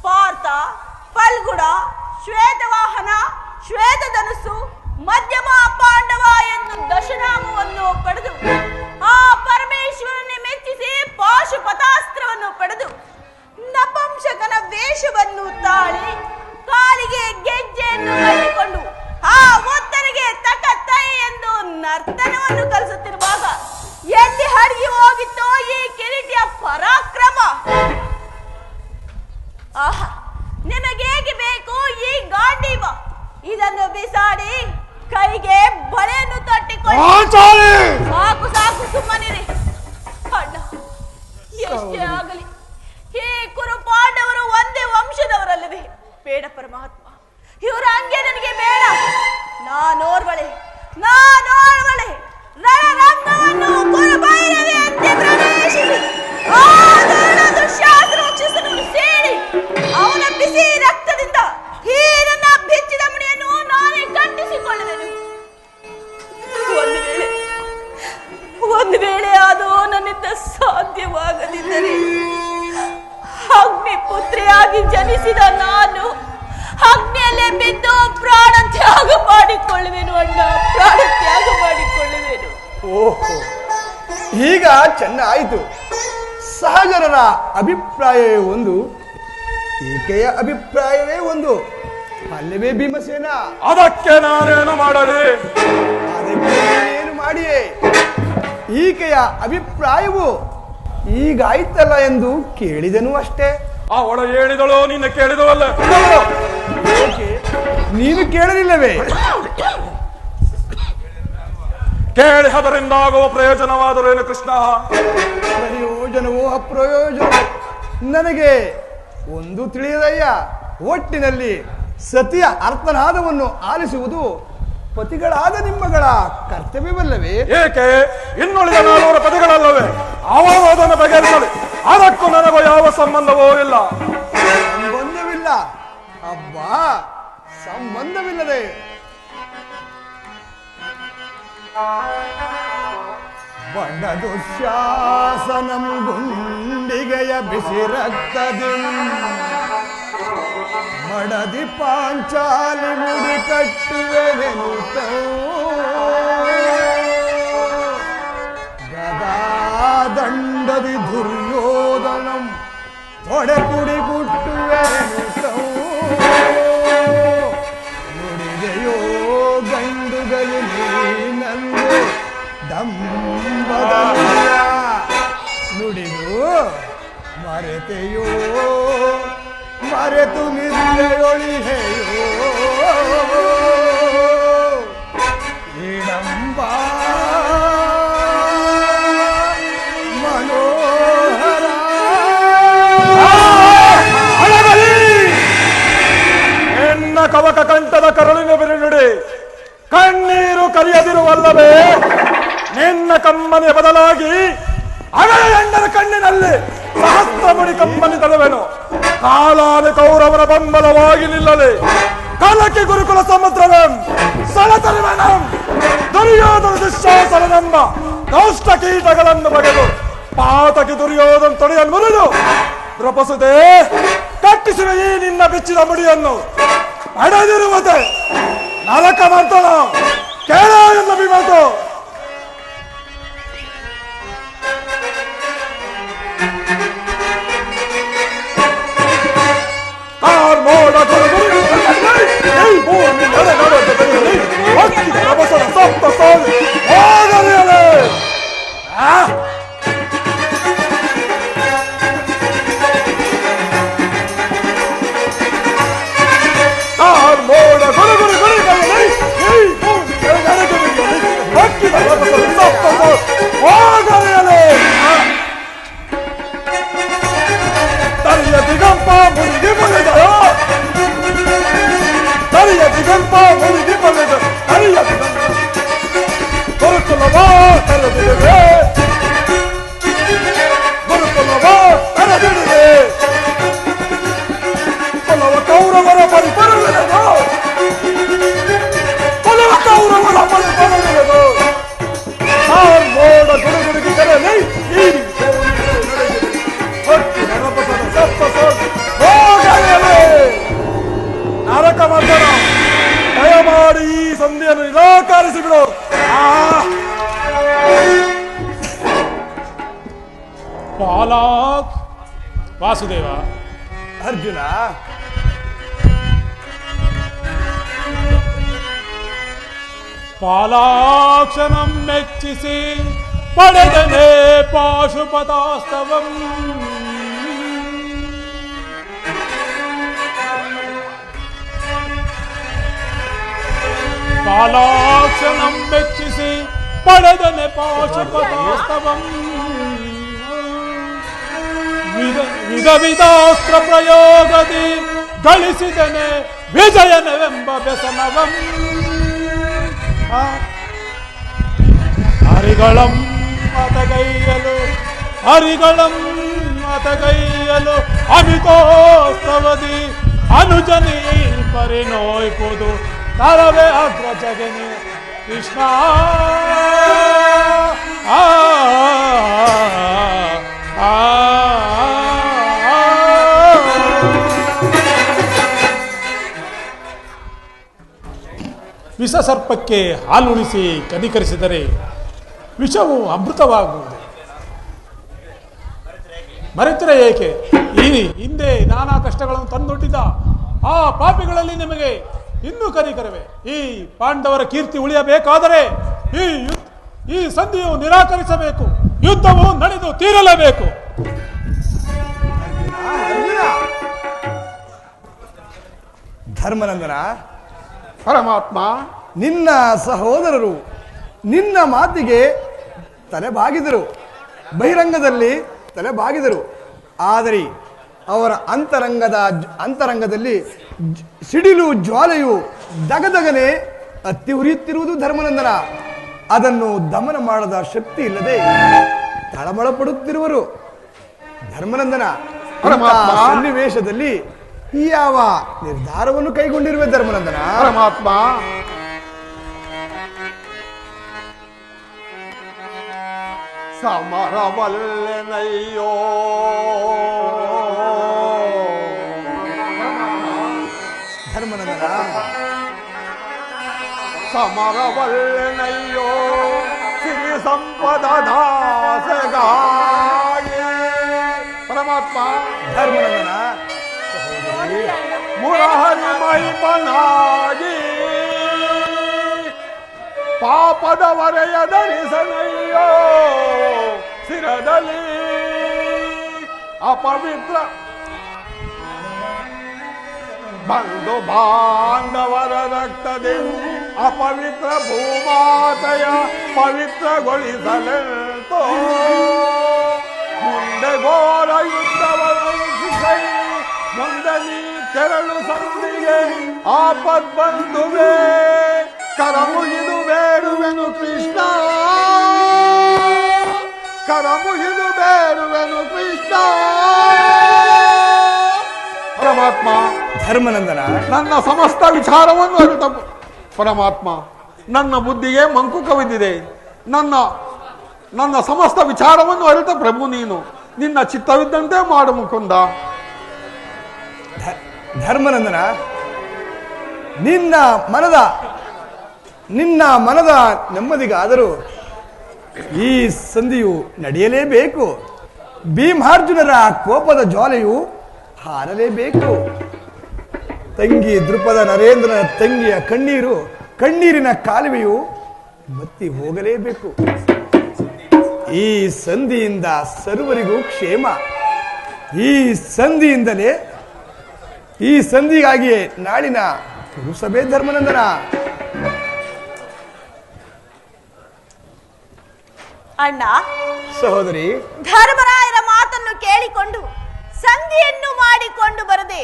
ಪಾರ್ಥ, ಫಲ್ಗುಣ, ಶ್ವೇತವಾಹನ, ಶ್ವೇತಧನುಸ್ಸು, ಮಧ್ಯಮ ಪಾಂಡವ ಎಂದು ದಶನಾಮವನ್ನು ಪಡೆದು ಆ ಪರಮೇಶ್ವರನೇ ಮೆಚ್ಚಿಸಿ ಪಾಶುಪತಾಸ್ತ್ರವನ್ನು ಪಡೆದು ನಪಂಸಕನ ವೇಷವನ್ನು ತಾಳಿ ಕಾಲಿಗೆ ಗೆಜ್ಜೆಯನ್ನು ಕಟ್ಟಿಕೊಂಡು ಆ ಒತ್ತರಿಗೆ ತಕ ತೈ ಎಂದು ನರ್ತನವನ್ನು ಕಲಿಸುತ್ತಿರುವಾಗ ಎಲ್ಲಿ ಹರಿಗಿ ಹೋಗಿತ್ತೋ ಈ ಕಿರೀಟಿಯ ಪರಾಕ್ರಮ? ಆಹಾ, ನಿಮಗೇಗೆ ಬೇಕು ಈ ಗಾಂಡೀವ? ಇದನ್ನು ಬಿಸಾಡಿ ಕೈಗೆ ಬಳೆಯನ್ನು ತಟ್ಟಿಕೊಳ್ಳಿ. ಸಾಕು ಸಾಕು, ಸುಮ್ಮನಿರಿ ಅಣ್ಣ. ಎಷ್ಟೇ ಆಗಲಿ ಈ ಕುರು ಪಾಂಡವರು ಒಂದೇ ವಂಶದವರಲ್ಲವೇ? ಬೇಡ ಪರಮಾತ್ಮ, ಇವರ ಹಂಗೆ ನನಗೆ ಬೇಡ. ನಾನೋರ್ವಳೆ ರಣರಂಗವನ್ನು ಕುರುಬೈರವಿ ಅಂತೆ ಪ್ರವೇಶಿಸಿ ಆ ದುಶ್ಯಾಸನ ಸೇರಿ ಅವನ ಬಿಸಿ ರಕ್ತದಿಂದ ಈ ನನ್ನ ಬೆಚ್ಚಿದ ಮುಡಿಯನ್ನು ನಾನೇ ಕಟ್ಟಿಸಿಕೊಳ್ಳುವೆನು. ಒಂದು ವೇಳೆ ಅದು ನನ್ನಿಂದ ಸಾಧ್ಯವಾಗದಿದ್ದರೆ ಅಗ್ನಿ ಪುತ್ರಿಯಾಗಿ ಜನಿಸಿದ ನಾನು ಅಗ್ನಿಯಲ್ಲೇ ಬಿದ್ದು ಪ್ರಾಣ ತ್ಯಾಗ ಮಾಡಿಕೊಳ್ಳುವೆನು ಅಣ್ಣ, ಪ್ರಾಣ ತ್ಯಾಗ ಮಾಡಿಕೊಳ್ಳುವೆನು. ಓಹೋ, ಈಗ ಚೆನ್ನಾಯಿತು. ಸಹಜರರ ಅಭಿಪ್ರಾಯವೇ ಒಂದು, ಈಕೆಯ ಅಭಿಪ್ರಾಯವೇ ಒಂದು ಅಲ್ಲವೇ ಭೀಮಸೇನ? ಅದಕ್ಕೆ ನಾನೇನು ಮಾಡಲಿ? ಅದಕ್ಕೆ ಏನು ಮಾಡಿಯೇ? ಈಕೆಯ ಅಭಿಪ್ರಾಯವು ಈಗಾಯ್ತಲ್ಲ ಎಂದು ಕೇಳಿದನು ಅಷ್ಟೇ. ಅವಳು ಹೇಳಿದಳು, ನಿನ್ನ ಕೇಳಿದವಲ್ಲ? ಏಕೆ ನೀನು ಕೇಳಲಿಲ್ಲವೇ? ಕೇಳಿ ಅದರಿಂದ ಆಗುವ ಪ್ರಯೋಜನವಾದರೇನು ಕೃಷ್ಣ? ಪ್ರಯೋಜನವೋ ಅಪ್ರಯೋಜನವೋ ನನಗೆ ಒಂದು ತಿಳಿಯದಯ್ಯ. ಒಟ್ಟಿನಲ್ಲಿ ಸತಿಯ ಅರ್ಥನಾದವನ್ನು ಆಲಿಸುವುದು ಪತಿಗಳಾದ ನಿಮ್ಮಗಳ ಕರ್ತವ್ಯವಲ್ಲವೇ? ಏಕೆ ಇನ್ನುಳಿದ 400 ಪತಿಗಳಲ್ಲವೇ? ಅವರು ಅದನ್ನು ಬಗೆಹರಿಸಲಿ. ಅದಕ್ಕೂ ನನಗೂ ಯಾವ ಸಂಬಂಧವೂ ಇಲ್ಲ. ಸಂಬಂಧವಿಲ್ಲ? ಅಬ್ಬಾ, ಸಂಬಂಧವಿಲ್ಲದೆ ಬಣ್ಣ ದುಶ್ಯಾಸನಂ ಗುಂಡಿಗೆಯ ಬಿಸಿ ರಕ್ತದಿ ಮಡದಿ ಪಾಂಚಾಲಿ ಮುಡಿ ಕಟ್ಟುವೆನೆನುತ ಗದಾದಂಡದಿ ದುರ್ಯೋಧನಂ ತೊಡೆ ಕುಡಿ ಕುಟ್ಟುವೆನೆನುತ ನುಡಿದೆಯೋ ಗಂಡುಗಲಿ ನೀನಂದು ದಂಬದ ನುಡಿದು ಮರೆತೆಯೋ ಮರೆತು ನಿದ್ರೆಯೊಳಿಹೆಯೋ ಇಡಂಬ ಮನೋಹರ. ಎನ್ನ ಕವಕ ಕಂಠದ ಕರುಳಿನ ಬಿರುನುಡಿ ಕಣ್ಣೀರು ಕರಿಯದಿರುವಲ್ಲವೇ? ನಿನ್ನ ಕಮ್ಮನೆ ಬದಲಾಗಿ ಅಗಲ ಹೆಣ್ಣರ ಕಣ್ಣಿನಲ್ಲಿ ಸಹಸ್ರ ಮುಡಿ ಕಮ್ಮನಿ ತರುವೆನು. ಕಾಲಾನೆ ಕೌರವರ ಬೆಂಬಲವಾಗಿ ನಿಲ್ಲಲಿ. ಕಲಕಿ ಗುರುಕುಲ ಸಮುದ್ರವಂ ಸಲತರುವೆನಂ. ದುರ್ಯೋಧನ ದುಶ್ಯಾಸನನೆಂಬ ಕೌಷ್ಟ ಕೀಟಗಳನ್ನು ಬಗೆದು ಪಾತಕಿ ದುರ್ಯೋಧನ ತೊಡೆಯನ್ನು ಮುರಿದು ಪ್ರಪಸುದೇ ಕಟ್ಟಿಸುವೆ ಈ ನಿನ್ನ ಬಿಚ್ಚಿದ ಮುಡಿಯನ್ನು. ಅಡದಿರುವುದೇ ನರಕ ಮಂತನ ಕೇಳ ಎನ್ನ ಬಿಮತು. ಕಾರ್ಮೋಡ ಬೇಡಿಕೆಯನ್ನು ನಿರಾಕರಿಸಿ ಬಿಡು. ಪಾಲಾಕ್ ವಾಸುದೇವ, ಅರ್ಜುನ, ಪಾಲಾಕ್ಷಣಂ ಮೆಚ್ಚಿಸಿ ಪಡೆದನೆ ಪಾಶುಪತಾಸ್ತವಂ. ಪಾಲಾಕ್ಷಣಂ ಮೆಚ್ಚಿಸಿ ಪಡೆದನೆ ಪಾಶುಪತಾಸ್ತವಂ. ವಿಧ ವಿಧಾಸ್ತ್ರ ಪ್ರಯೋಗದಿ ಗಳಿಸಿದನೆ ವಿಜಯನವೆಂಬ ವ್ಯಸನವಂ. ಹರಿಗಳಂ ಮತಗೈಯಲು ಹರಿಗಳಂ ಮತಗೈಯಲು ಅಮಿತೋತ್ಸವದಿ ಅನುಜನಿ ಪರಿನೋಯ್ಪುದು ತರವೇ ಅಗ್ರಜಗನಿ ಕೃಷ್ಣ. ಆ ವಿಷಸರ್ಪಕ್ಕೆ ಹಾಲುಣಿಸಿ ಕನಿಕರಿಸಿದರೆ ವಿಷವು ಅಮೃತವಾಗುವುದು. ಮರೆತರೆ ಏಕೆ? ಈ ಹಿಂದೆ ನಾನಾ ಕಷ್ಟಗಳನ್ನು ತಂದೊಡ್ಡಿದ ಆ ಪಾಪಿಗಳಲ್ಲಿ ನಿಮಗೆ ಇನ್ನೂ ಕನಿಕರವೇ? ಈ ಪಾಂಡವರ ಕೀರ್ತಿ ಉಳಿಯಬೇಕಾದರೆ ಈ ಸಂಧಿಯು ನಿರಾಕರಿಸಬೇಕು. ಯುದ್ಧವು ನಡೆದು ತೀರಲೇಬೇಕು. ಧರ್ಮನಂದನ, ಪರಮಾತ್ಮ, ನಿನ್ನ ಸಹೋದರರು ನಿನ್ನ ಮಾತಿಗೆ ತಲೆಬಾಗಿದರು, ಬಹಿರಂಗದಲ್ಲಿ ತಲೆಬಾಗಿದರು. ಆದರೆ ಅವರ ಅಂತರಂಗದಲ್ಲಿ ಸಿಡಿಲು ಜ್ವಾಲೆಯು ದಗದಗನೆ ಅತ್ತಿ ಉರಿಯುತ್ತಿರುವುದು ಧರ್ಮನಂದನ. ಅದನ್ನು ದಮನ ಮಾಡದ ಶಕ್ತಿ ಇಲ್ಲದೆ ತಳಮಳ ಪಡುತ್ತಿರುವರು. ಧರ್ಮನಂದನ, ಸನ್ನಿವೇಶದಲ್ಲಿ ಯಾವ ನಿರ್ಧಾರವನ್ನು ಕೈಗೊಂಡಿರುವೆ ಧರ್ಮನಂದನ? ಪರಮಾತ್ಮ, ಸಮರವಲ್ಲೆನಯ್ಯೋ ಧರ್ಮನಂದನ, ಸಮರವಲ್ಲೆನಯ್ಯೋ ಸಿರಿ ಸಂಪದ ದಾಸಗಾಗಿ. ಪರಮಾತ್ಮ, ಧರ್ಮನಂದನ, ಮುರಹರಿ ಮಹಿಮನಾಗಿ ಪಾಪದ ವರೆಯ ಧರಿಸನಯ್ಯೋ ಶಿರದಲ್ಲಿ ಅಪವಿತ್ರ ಬಂಧು ಬಾಂಧವರ ರಕ್ತದೆ ಅಪವಿತ್ರ ಭೂಮಾತೆಯ ಪವಿತ್ರಗೊಳಿಸಲೆಂತೋ ಮುಂದೆ ಘೋರ ಯುದ್ಧವೈ ಮುಂದೆ ನೀ ತೆರಳು ಸಂಧಿಗೆ ಆಪದ್ ಬಂಧುವೇ ಕರಮುಗಿದು ಬೇಡುವೆನು ಕೃಷ್ಣ, ಕರಮುಗಿದು ಬೇಡುವೆನು ಕೃಷ್ಣ. ಪರಮಾತ್ಮ, ಧರ್ಮನಂದನ, ನನ್ನ ಸಮಸ್ತ ವಿಚಾರವನ್ನು ಅರಿತ ಪರಮಾತ್ಮ, ನನ್ನ ಬುದ್ಧಿಗೆ ಮಂಕು ಕವಿದಿದೆ. ನನ್ನ ಸಮಸ್ತ ವಿಚಾರವನ್ನು ಅರಿತ ಪ್ರಭು ನೀನು. ನಿನ್ನ ಚಿತ್ತವಿದ್ದಂತೆ ಮಾಡು ಮುಕುಂದ. ಧರ್ಮನಂದನ, ನಿನ್ನ ಮನದ ನೆಮ್ಮದಿಗಾದರೂ ಈ ಸಂಧಿಯು ನಡೆಯಲೇಬೇಕು. ಭೀಮಾರ್ಜುನರ ಕೋಪದ ಜ್ವಾಲೆಯು ಹಾರಲೇಬೇಕು. ತಂಗಿ ದೃಪದ ನರೇಂದ್ರನ ತಂಗಿಯ ಕಣ್ಣೀರಿನ ಕಾಲುವೆಯು ಬತ್ತಿ ಹೋಗಲೇಬೇಕು. ಈ ಸಂಧಿಯಿಂದ ಸರ್ವರಿಗೂ ಕ್ಷೇಮ. ಈ ಸಂಧಿಗಾಗಿಯೇ ನಾಳಿನ ಪುರುಸಭೆ ಧರ್ಮನಂದನ. ಅಣ್ಣ, ಸಹೋದರಿ, ಧರ್ಮರಾಯರ ಮಾತನ್ನು ಕೇಳಿಕೊಂಡು ಸಂಧಿಯನ್ನು ಮಾಡಿಕೊಂಡು ಬರದೆ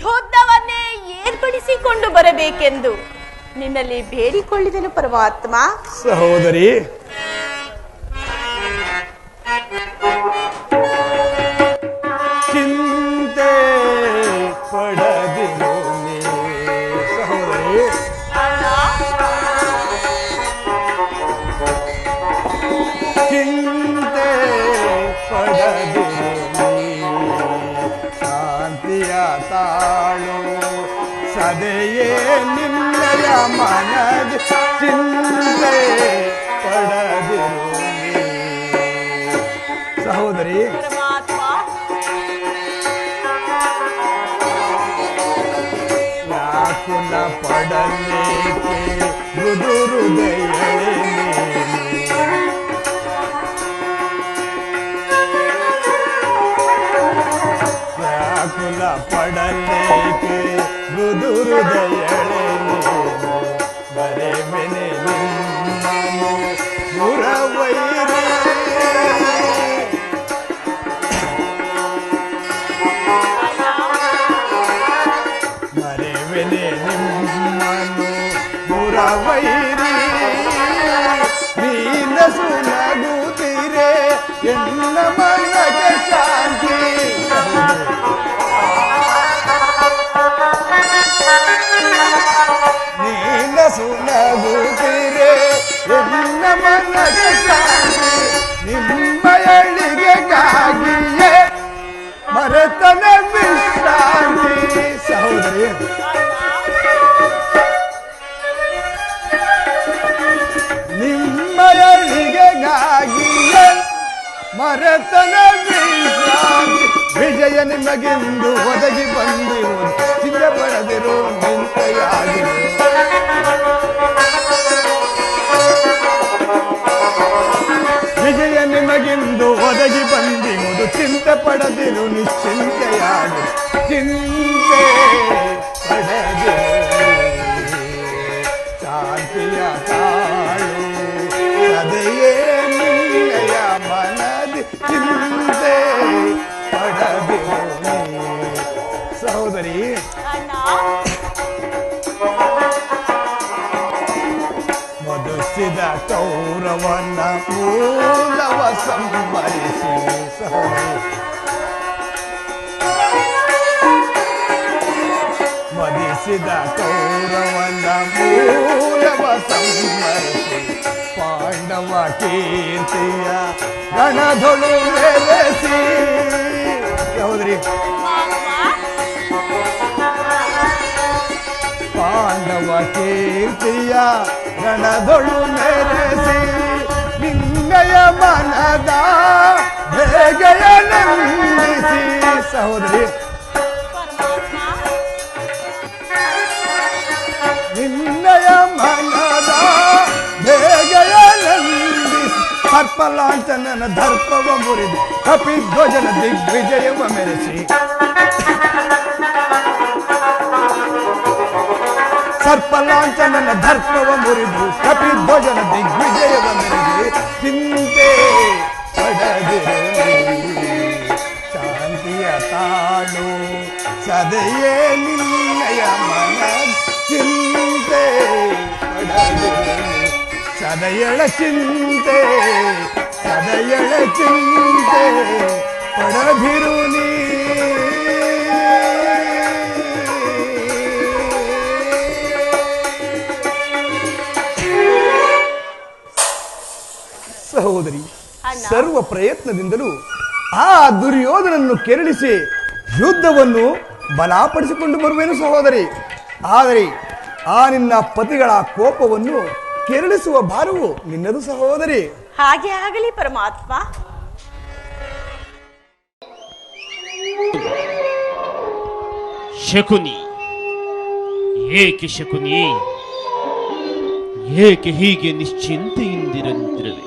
ಯುದ್ಧವನ್ನೇ ಏರ್ಪಡಿಸಿಕೊಂಡು ಬರಬೇಕೆಂದು ನಿನ್ನಲ್ಲಿ ಬೇಡಿಕೊಳ್ಳಿದೆನು ಪರಮಾತ್ಮ. ಸಹೋದರಿ, ಚಿಂತೆ ಪಡದಿರು ನೀ. ಸಹೋದರಿ, ಚಿಂತೆ ಪಡದಿರು ನೀ. ಶಾಂತಿಯ ತಾಳು ಸದೆಯೇ ನಿನ್ನ ನಿನ್ನಯ ಮನದಿ ಚಿಂತೆ ಪಡದಿರು ಸಹೋದರಿ. ಪರಮಾತ್ಮ, ವ್ಯಾಕುಲ ಪಡಲೇಕೆ ಮೃದು ಹೃದಯಳೆ ವ್ಯಾಕುಲ ಪಡಲೇಕೆ ಮೃದು ಹೃದಯಳೆ ಬರೆ ಬೆನೆ ನಿಮ್ಮನು ಮುರವೈರಿ ಮರೆವೆನೆ ನಿಮ್ಮನು ಮುರವೈರಿ ನೀನಸು ನಗುತ್ತೀರೆ ಎನ್ನ ಮನಗೆ ಶಾಂತಿ ನೀನಸು ನಗುತ್ತೀರೆ ಎನ್ನ ಮನಗೆ ಶಾಂತಿ ನಿಮ್ಮಯಳಿಗೆಗಾಗಿಯೇ ಮರೆತನ ವಿಶ್ರಾಂತಿ ಸಹೋದರಿ. ನಿಮ್ಮಯಳಿಗೆಗಾಗಿಯೇ ಮರೆತನ ವಿಶ್ರಾಂತಿ ವಿಜಯ ನಿಮಗೆಂದು ಒದಗಿ ಬಂದಿರುವುದು ಚಿಂತ ಪಡೆದಿರು ನಿಂತೆಯಾಗಿರು ವಿಜಯ ನಿಮಗೆಂದು ಒದಗಿ ಬಂದಿರುವುದು ಚಿಂತೆ ಪಡೆದಿರು ನಿಶ್ಚಿಂತೆಯಾಗಿ ಚಿಂತೆ ಪಡೆದಿರು ಶಾಂತಿಯ ತಾಳು ಸದೆಯೇ ನಿನ್ನಯ ಮನದಿ ಚಿಂತೆ ಪಡೆದಿರು ಸಹೋದರಿ. ಅಣ್ಣ, ಮಧುಸಿದ ಕೌರವನ ಮೂಲವ ಸಂಹರಿಸಿ ಸಹೋದರಿ. ಮದಿಸಿದ ಕೌರವನ ಮೂಲವ ಸಂಹರಿಸಿ ಪಾಂಡವ ಕೀರ್ತಿಯ ಗಣಧೊಳು ಮೆರೆಸಿ ಸಹೋದರಿ. ಪಾಂಡವ ಕೀರ್ತಿಯ ರಣದೊಳು ಮೆರೆಸಿ ನಿನ್ನಯ ಮನದ ಬೇಗೆಯ ನಂದಿಸಿ ಸಹೋದರಿ. ನಿನ್ನಯ ಮನದ ಬೇಗೆಯ ನಂದಿಸಿ ಸರ್ಪಲಾಂಛನನ ದರ್ಪವ ಮುರಿದು ಕಪಿಧ್ವಜನ ದಿಗ್ವಿಜಯವ ಮೆರೆಸಿ ಸರ್ಪಲಾಂಛನನ ದರ್ಪವ ಮುರಿದು ಕಪಿಧ್ವಜನ ದಿಗ್ವಿಜಯವ ಮೆರೆಸಿ ಚಿಂತೆ ಪಡೆದಿರು ಶಾಂತಿಯ ತಾಳು ಸದೆಯೇ ನಿನ್ನಯ ಮನ ಚಿಂತೆ ಪಡೆದಿರು ಸದೆಯಳ ಚಿಂತೆ ಸದೆಯಳ ಚಿಂತೆ ಪಡೆದಿರು ನೀ ಸಹೋದರಿ. ಸರ್ವ ಪ್ರಯತ್ನದಿಂದಲೂ ಆ ದುರ್ಯೋಧನನ್ನು ಕೆರಳಿಸಿ ಯುದ್ಧವನ್ನು ಬಲಪಡಿಸಿಕೊಂಡು ಬರುವೇನು ಸಹೋದರಿ. ಆದರೆ ಆ ನಿನ್ನ ಪತಿಗಳ ಕೋಪವನ್ನು ಕೆರಳಿಸುವ ಭಾರವು ನಿನ್ನದು ಸಹೋದರಿ. ಹಾಗೆ ಆಗಲಿ ಪರಮಾತ್ಮ. ಶಕುನಿ, ಏಕೆ ಶಕುನಿ, ಏಕೆ ಹೀಗೆ ನಿಶ್ಚಿಂತೆಯಿಂದಿರಂತಿರುವೆ?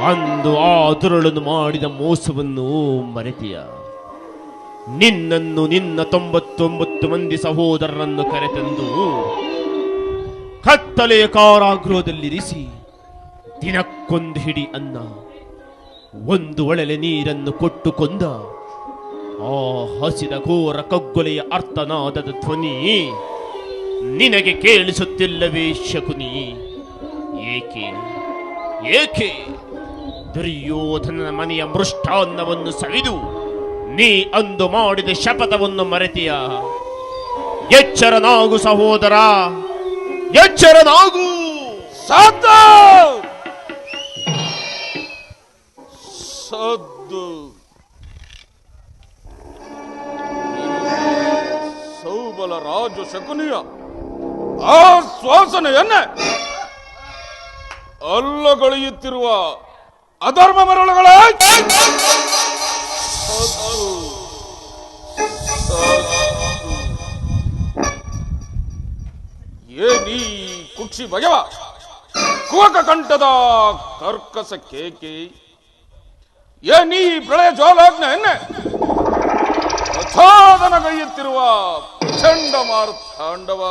ಅಂದು ಆ ದುರುಳನ್ನು ಮಾಡಿದ ಮೋಸವನ್ನು ಮರೆತೆಯ? ನಿನ್ನನ್ನು ನಿನ್ನ 99 ಮಂದಿ ಸಹೋದರರನ್ನು ಕರೆತಂದು ಕತ್ತಲೆಯ ಕಾರಾಗೃಹದಲ್ಲಿರಿಸಿ ದಿನಕ್ಕೊಂದು ಹಿಡಿ ಅನ್ನ, ಒಂದು ಒಳಲೆ ನೀರನ್ನು ಕೊಟ್ಟು ಕೊಂದ ಆ ಹಸಿದ ಘೋರ ಕಗ್ಗೊಲೆಯ ಅರ್ಥನಾದದ ಧ್ವನಿ ನಿನಗೆ ಕೇಳಿಸುತ್ತಿಲ್ಲವೇ ಶಕುನಿ? ಏಕೆ ಏಕೆ ದುರ್ಯೋಧನನ ಮನೆಯ ಮೃಷ್ಟಾನ್ನವನ್ನು ಸವಿದು ನೀ ಅಂದು ಮಾಡಿದ ಶಪಥವನ್ನು ಮರೆತೆಯ? ಎಚ್ಚರನಾಗು ಸಹೋದರ, ಎಚ್ಚರನಾಗು. ಸದ್ದು ಸೌಬಲ ರಾಜ ಶಕುನಿಯ ಆ ಶ್ವಾಸನೆಯನ್ನೇ ಅಲ್ಲಗಳೆಯುತ್ತಿರುವ ಅಧರ್ಮ ಮರಳುಗಳ ಏನೀ ಕುಕ್ಷಿ ಬಗೆವ ಕುವಕ ಕಂಠದ ಕರ್ಕಸ ಕೇಕೆ ಏನೀ ಪ್ರಳಯ ಜ್ವಾಲಾಗ್ನೆಯನ್ನೇ ಪ್ರಚೋದನಗೈಯುತ್ತಿರುವ ಪ್ರಚಂಡ ಮಾರ್ತಾಂಡವ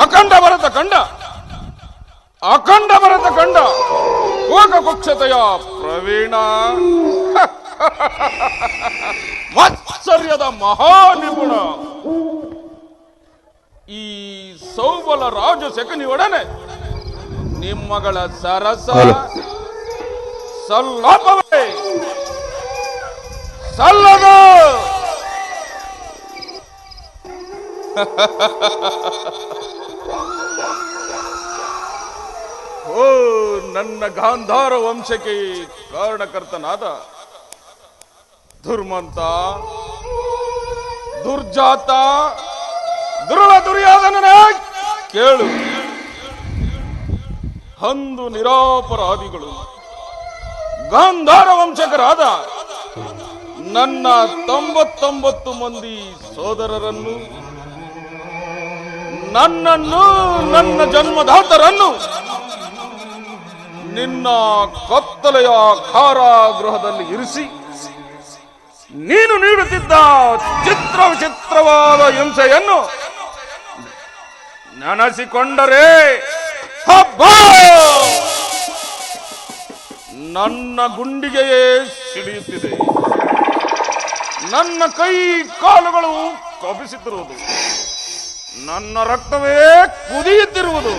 ಅಖಂಡ ಭರತ ಕಂಡ ಕುವಕ ಕುಕ್ಷತೆಯ ಪ್ರವೀಣ ಮಾತ್ಸರ್ಯದ ಮಹಾನಿಪುಣ ಈ ಸೌಬಲ ರಾಜ ಸೆಕನಿಯೊಡನೆ ನಿಮ್ಮಗಳ ಸರಸ ಸಲ್ಲಪವೇ ಸಲ್ಲದ ಓ ನನ್ನ ಗಾಂಧಾರ ವಂಶಕ್ಕೆ ಕಾರಣಕರ್ತನಾದ ದುರ್ಮಂತ ದುರ್ಜಾತ ದುರುಳ ದುರ್ಯಾದನನೇ ಕೇಳು. ಅಂದು ನಿರಾಪರಾಧಿಗಳು ಗಾಂಧಾರ ವಂಶಕರಾದ ನನ್ನ 99 ಮಂದಿ ಸೋದರರನ್ನು, ನನ್ನನ್ನು, ನನ್ನ ಜನ್ಮದಾತರನ್ನು ನಿನ್ನ ಕತ್ತಲೆಯ ಕಾರಾಗೃಹದಲ್ಲಿ ಇರಿಸಿ ನೀನು ನೀಡುತ್ತಿದ್ದ ಚಿತ್ರವಿಚಿತ್ರವಾದ ಹಿಂಸೆಯನ್ನು ನೆನೆಸಿಕೊಂಡರೆ ಹಬ್ಬ ನನ್ನ ಗುಂಡಿಗೆಯೇ ಸಿಡಿಯುತ್ತಿದೆ. ನನ್ನ ಕೈ ಕಾಲುಗಳು ಕಬಿಸುತ್ತಿರುವುದು, ನನ್ನ ರಕ್ತವೇ ಕುದಿಯುತ್ತಿರುವುದು.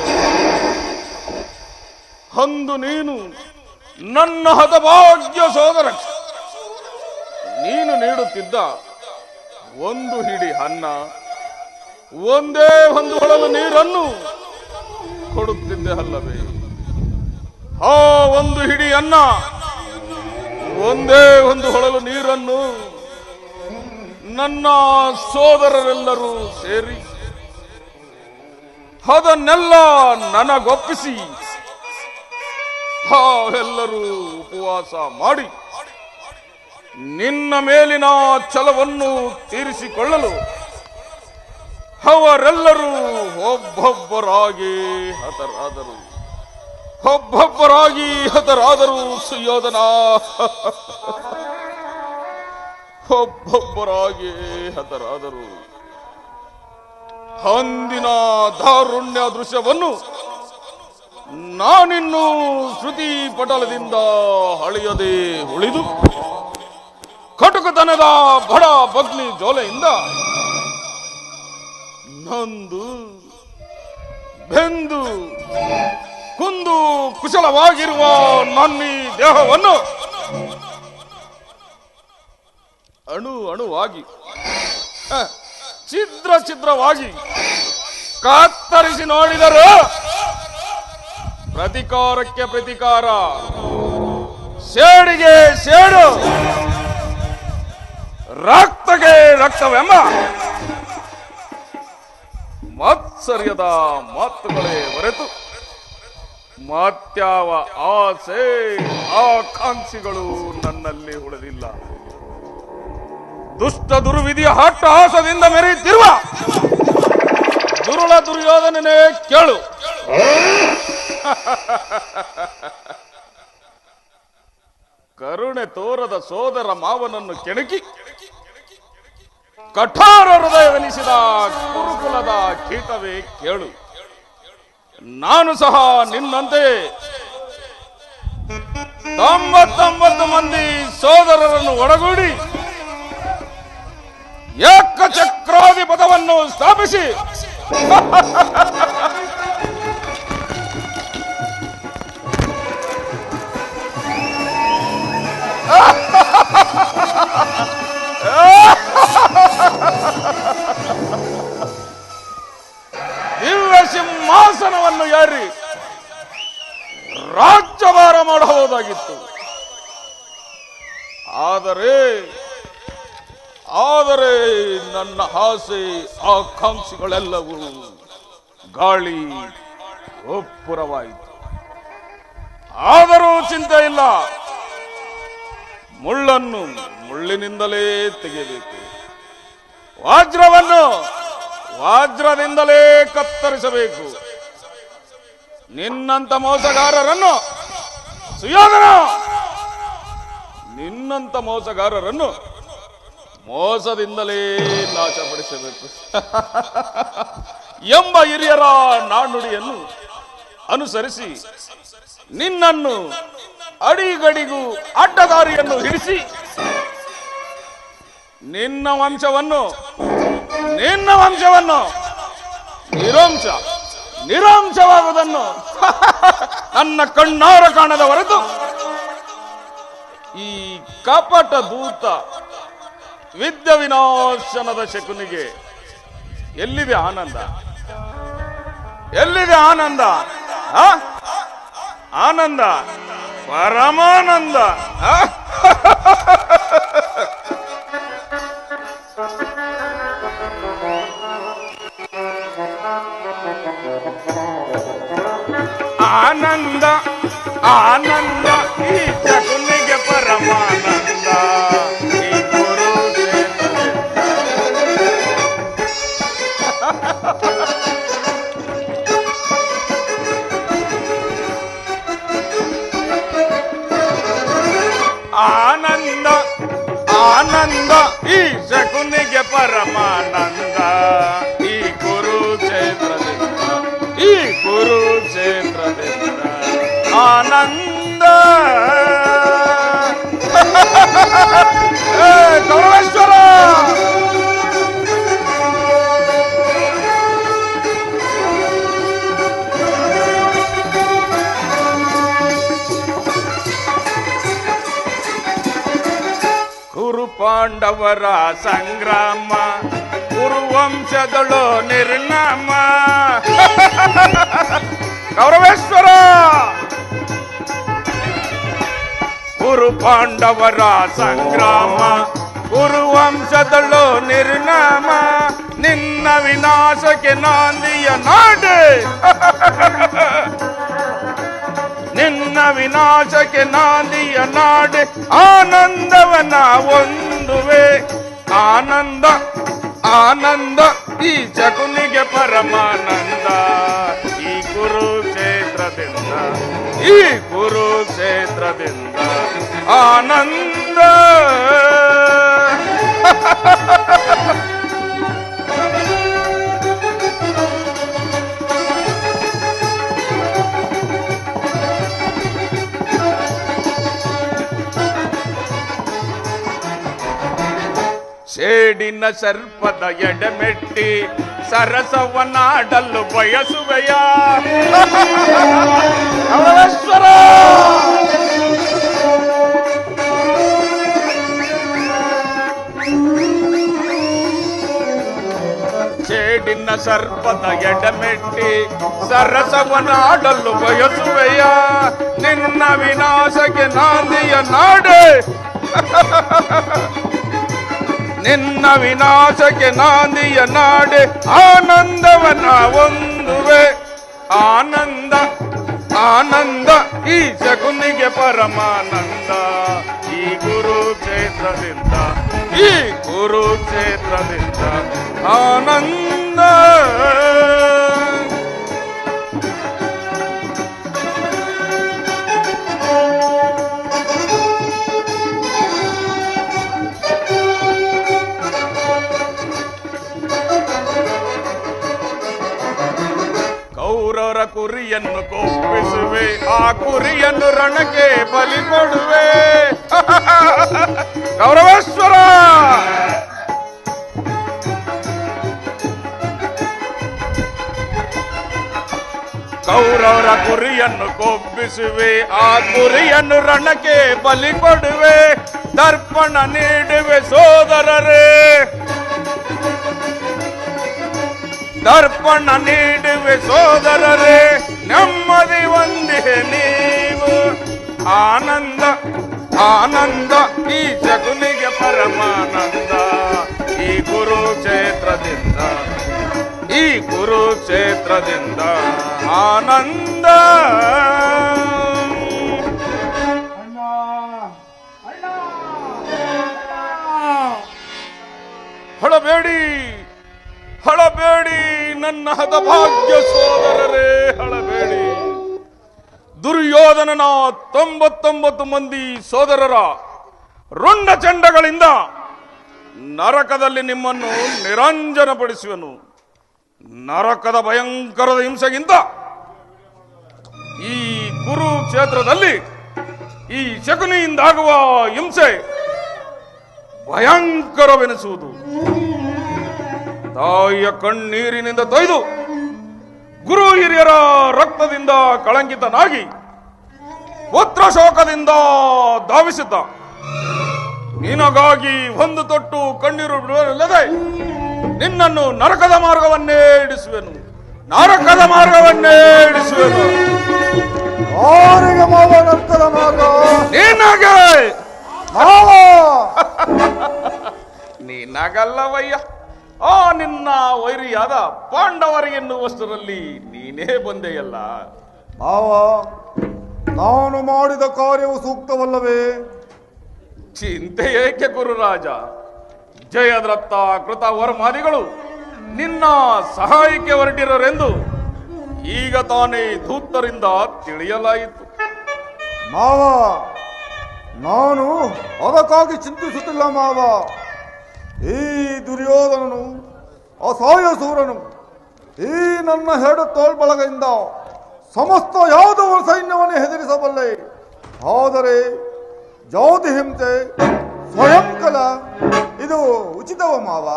ಅಂದು ನೀನು ನನ್ನ ಹತಭಾಗ್ಯ ಸೋದರ, ನೀನು ನೀಡುತ್ತಿದ್ದ ಒಂದು ಹಿಡಿ ಅನ್ನ, ಒಂದೇ ಒಂದು ಹೊಳಲು ನೀರನ್ನು ಕೊಡುತ್ತಿದ್ದೆ ಅಲ್ಲವೇ? ಆ ಒಂದು ಹಿಡಿ ಅನ್ನ, ಒಂದೇ ಒಂದು ಹೊಳಲು ನೀರನ್ನು ನನ್ನ ಸೋದರರೆಲ್ಲರೂ ಸೇರಿ ಅದನ್ನೆಲ್ಲ ನನಗೊಪ್ಪಿಸಿ ಎಲ್ಲರೂ ಉಪವಾಸ ಮಾಡಿ ನಿನ್ನ ಮೇಲಿನ ಛಲವನ್ನು ತೀರಿಸಿಕೊಳ್ಳಲು ಅವರೆಲ್ಲರೂ ಒಬ್ಬೊಬ್ಬರಾಗಿ ಹತರಾದರು ಸುಯೋಧನ, ಒಬ್ಬೊಬ್ಬರಾಗಿ ಹತರಾದರು. ಅಂದಿನ ದಾರುಣ್ಯ ದೃಶ್ಯವನ್ನು ನಾನಿನ್ನೂ ಶ್ರುತಿ ಪಟಲದಿಂದ ಅಳೆಯದೆ ಉಳಿದು ಕಟುಕತನದ ಬಡ ಬಗ್ನಿ ಜೋಲೆಯಿಂದ ನೊಂದು ಬೆಂದು ಕುಂದು ಕುಶಲವಾಗಿರುವ ನನ್ನ ಈ ದೇಹವನ್ನು ಅಣು ಅಣುವಾಗಿ ಛಿದ್ರ ಛಿದ್ರವಾಗಿ ಕತ್ತರಿಸಿ ನೋಡಿದರು ಪ್ರತಿಕಾರಕ್ಕೆ ಪ್ರತಿಕಾರ, ಸೇಡಿಗೆ ಸೇಡು, ರಕ್ತಗೆ ರಕ್ತವೆಂಬ ಮಾತ್ಸರ್ಯದ ಮಾತುಗಳೇ ಹೊರತು ಮಾತ್ಯಾವ ಆಸೆ ಆಕಾಂಕ್ಷಿಗಳು ನನ್ನಲ್ಲಿ ಉಳಿದಿಲ್ಲ. ದುಷ್ಟ ದುರ್ವಿಧಿಯ ಹಟ್ಟಹಾಸದಿಂದ ಮೆರೆಯುತ್ತಿರುವ ದುರುಳ ದುರ್ಯೋಧನನೇ ಕೇಳು. ಕರುಣೆ ತೋರದ ಸೋದರ ಮಾವನನ್ನು ಕೆಣಕಿ ಕಠೋರ ಹೃದಯವೆನಿಸಿದ ಕುರುಕುಲದ ಕೀಟವೇ ಕೇಳು. ನಾನು ಸಹ ನಿನ್ನಂತೆ 99 ಮಂದಿ ಸೋದರರನ್ನು ಒಡಗೂಡಿ ಏಕಚಕ್ರಾಧಿಪತವನ್ನು ಸ್ಥಾಪಿಸಿ ದಿವ್ಯ ಸಿಂಹಾಸನವನ್ನು ಏರಿ ರಾಜ್ಯಭಾರ ಮಾಡಬಹುದಾಗಿತ್ತು. ಆದರೆ ನನ್ನ ಆಸೆ ಆಕಾಂಕ್ಷಿಗಳೆಲ್ಲವೂ ಗಾಳಿ ಒಪ್ಪುರವಾಯಿತು. ಆದರೂ ಚಿಂತೆ ಇಲ್ಲ, ಮುಳ್ಳನ್ನು ಮುಳ್ಳಿನಿಂದಲೇ ತೆಗೆಯಬೇಕು, ವಜ್ರವನ್ನು ವಜ್ರದಿಂದಲೇ ಕತ್ತರಿಸಬೇಕು. ನಿನ್ನಂತ ಮೋಸಗಾರರನ್ನು ಸುಯೋಧನ, ನಿನ್ನಂತ ಮೋಸಗಾರರನ್ನು ಮೋಸದಿಂದಲೇ ನಾಶಪಡಿಸಬೇಕು ಎಂಬ ಹಿರಿಯರ ನಾಣ್ಣುಡಿಯನ್ನು ಅನುಸರಿಸಿ ನಿನ್ನನ್ನು ಅಡಿಗಡಿಗೂ ಅಡ್ಡದಾರಿಯನ್ನು ಹಿಡಿಸಿ ನಿನ್ನ ವಂಶವನ್ನು ನಿರಂಶವಾಗುವುದನ್ನು ನನ್ನ ಕಣ್ಣಾರ ಕಾಣದ ಹೊರತು ಈ ಕಪಟ ದೂತ ವಿದ್ಯ ವಿನಾಶನದ ಶಕುನಿಗೆ ಎಲ್ಲಿದೆ ಆನಂದ? ಎಲ್ಲಿದೆ ಆನಂದ? ಆನಂದ, ಪರಮಾನಂದ. ಆನಂದ ಆನಂದ ಈ ಶಕುನಿಗೆ ಪರಮಾನಂದ. ಈ ಆನಂದ ಆನಂದ ಈ ಶಕುನಿಗೆ ಪರಮಾನಂದ. ಈ ಕುರುಕ್ಷೇತ್ರದಿಂದ, ಈ ಕುರುಕ್ಷೇತ್ರದಿಂದ ಆನಂದ. ಕೌರವೇಶ್ವರ, ಕುರು ಪಾಂಡವರ ಸಂಗ್ರಾಮ, ಕುರುವಂಶದಳು ನಿರ್ನಾಮ. ಕೌರವೇಶ್ವರ, ಕುರು ಪಾಂಡವರ ಸಂಗ್ರಾಮ, ಕುರುವಂಶದಳು ನಿರ್ನಾಮ. ನಿನ್ನ ವಿನಾಶಕ್ಕೆ ನಾಂದಿಯ ನಾಡೆ, ನಿನ್ನ ವಿನಾಶಕ್ಕೆ ನಾಂದಿಯ ನಾಡೆ. ಆನಂದವನ ಒಂದುವೆ, ಆನಂದ ಆನಂದ ಈ ಶಕುನಿಗೆ ಪರಮಾನಂದ. ಈ ಕುರುಕ್ಷೇತ್ರದಿಂದ, ಈ ಕುರುಕ್ಷೇತ್ರದಿಂದ ಆನಂದ. ಸೇಡಿನ ಸರ್ಪದ ಎಡೆಮೆಟ್ಟಿ ಸರಸವನಾಡಲು ಬಯಸುವೆಯ ಕೌರವೇಶ್ವರ. ಸೇಡಿನ ಸರ್ಪದ ಎಡೆಮೆಟ್ಟಿ ಸರಸವನಾಡಲು ಬಯಸುವೆಯ. ನಿನ್ನ ವಿನಾಶಕ್ಕೆ ನಾಂದಿಯ ನಾಡೆ, ನಿನ್ನ ವಿನಾಶಕ್ಕೆ ನಾಂದಿಯ ನಾಡೆ. ಆನಂದವನ ಒಂದುವೆ, ಆನಂದ ಆನಂದ ಈ ಶಕುನಿಗೆ ಪರಮಾನಂದ. ಈ ಕುರುಕ್ಷೇತ್ರದಿಂದ, ಈ ಕುರುಕ್ಷೇತ್ರದಿಂದ ಆನಂದ. ಕೌರವರ ಕುರಿಯನ್ನು ಕೊಪ್ಪಿಸುವೆ, ಆ ಕುರಿಯನ್ನು ರಣಕ್ಕೆ ಬಲಿ ಕೊಡುವೆ. ಕೌರವೇಶ್ವರ, ಕೌರವರ ಕುರಿಯನ್ನು ಕೊಬ್ಬಿಸುವೆ, ಆ ಕುರಿಯನ್ನು ರಣಕ್ಕೆ ಬಲಿ ಕೊಡುವೆ. ದರ್ಪಣ ನೀಡುವೆ ಸೋದರರೇ, ದರ್ಪಣ ನೀಡುವೆ ಸೋದರರೇ. ನೆಮ್ಮದಿ ಒಂದೇ ನೀವು. ಆನಂದ ಆನಂದ ಈ ಶಕುನಿಗೆ ಪರಮಾನಂದ. ಈ ಕುರುಕ್ಷೇತ್ರದಿಂದ, ಈ ಕುರುಕ್ಷೇತ್ರ ಕುರುಕ್ಷೇತ್ರದಿಂದ ಆನಂದ. ಹಳಬೇಡಿ ಹಳಬೇಡಿ ನನ್ನ ಹತಭಾಗ್ಯ ಸೋದರರೇ, ಹಳಬೇಡಿ. ದುರ್ಯೋಧನನ 99 ಮಂದಿ ಸೋದರರ ರುಂಡ ಚಂಡಗಳಿಂದ ನರಕದಲ್ಲಿ ನಿಮ್ಮನ್ನು ನಿರಂಜನಪಡಿಸುವನು. ನರಕದ ಭಯಂಕರದ ಹಿಂಸೆಗಿಂತ ಈ ಕುರುಕ್ಷೇತ್ರದಲ್ಲಿ ಈ ಶಕುನಿಯಿಂದಾಗುವ ಹಿಂಸೆ ಭಯಂಕರವೆನಿಸುವುದು. ತಾಯಿಯ ಕಣ್ಣೀರಿನಿಂದ ತೊಯ್ದು ಗುರು ಹಿರಿಯರ ರಕ್ತದಿಂದ ಕಳಂಕಿತನಾಗಿ ಪುತ್ರ ಶೋಕದಿಂದ ಧಾವಿಸಿದ್ದ ನಿನಗಾಗಿ ಒಂದು ತೊಟ್ಟು ಕಣ್ಣೀರು ಬಿಡುವಲ್ಲದೆ ನಿನ್ನನ್ನು ನರಕದ ಮಾರ್ಗವನ್ನೇ ಇಡಿಸುವೆನು, ನರಕದ ಮಾರ್ಗವನ್ನೇ ಇಡಿಸುವೆನು. ಅವರಿಗೆ ಮಾವ ನರಕದ ಮಾರ್ಗ ನಿನಗೆ ಮಾವ ನಿನಗಲ್ಲವಯ್ಯ, ಆ ನಿನ್ನ ವೈರಿಯಾದ ಪಾಂಡವರಿಗೆನ್ನುವಷ್ಟರಲ್ಲಿ ನೀನೇ ಬಂದೆಯಲ್ಲ. ಮಾವ, ನಾನು ಮಾಡಿದ ಕಾರ್ಯವು ಸೂಕ್ತವಲ್ಲವೇ? ಚಿಂತೆ ಏಕೆ ಗುರುರಾಜ? ಜಯದ್ರಥ ಕೃತ ವರ್ಮಾದಿಗಳು ನಿನ್ನ ಸಹಾಯಕ್ಕೆ ಹೊರಟಿರರೆಂದು ಈಗ ತಾನೇ ದೂತರಿಂದ ತಿಳಿಯಲಾಯಿತು. ಮಾವ, ನಾನು ಅದಕ್ಕಾಗಿ ಚಿಂತಿಸುತ್ತಿಲ್ಲ ಮಾವ. ಈ ದುರ್ಯೋಧನನು ಅಸಹಾಯ ಸೂರನು ಈ ನನ್ನ ಹೆಡು ತೋಳ್ಬಳಗದಿಂದ ಸಮಸ್ತ ಯಾವುದೋ ಸೈನ್ಯವನ್ನು ಹೆದರಿಸಬಲ್ಲೆ. ಆದರೆ ಜಾತಿ ಹಿಂಸೆ ಸ್ವಯಂಕಲ ಇದು ಉಚಿತವ ಮಾವ?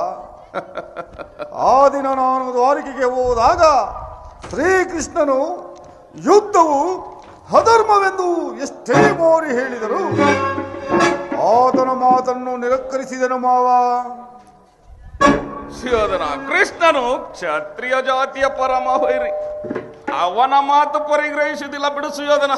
ಆ ದಿನ ನಾನು ದ್ವಾರಕೆಗೆ ಹೋದಾಗ ಶ್ರೀಕೃಷ್ಣನು ಯುದ್ಧವು ಅಧರ್ಮವೆಂದು ಎಷ್ಟೇ ಮೋರಿ ಹೇಳಿದರು ಆತನ ಮಾತನ್ನು ನಿರಾಕರಿಸಿದನು ಮಾವ. ಸುಯೋಧನ ಕೃಷ್ಣನು ಕ್ಷತ್ರಿಯ ಜಾತಿಯ ಪರಮ ವೈರಿ, ಅವನ ಮಾತು ಪರಿಗ್ರಹಿಸುವುದಿಲ್ಲ ಬಿಡು ಸುಯೋಧನ.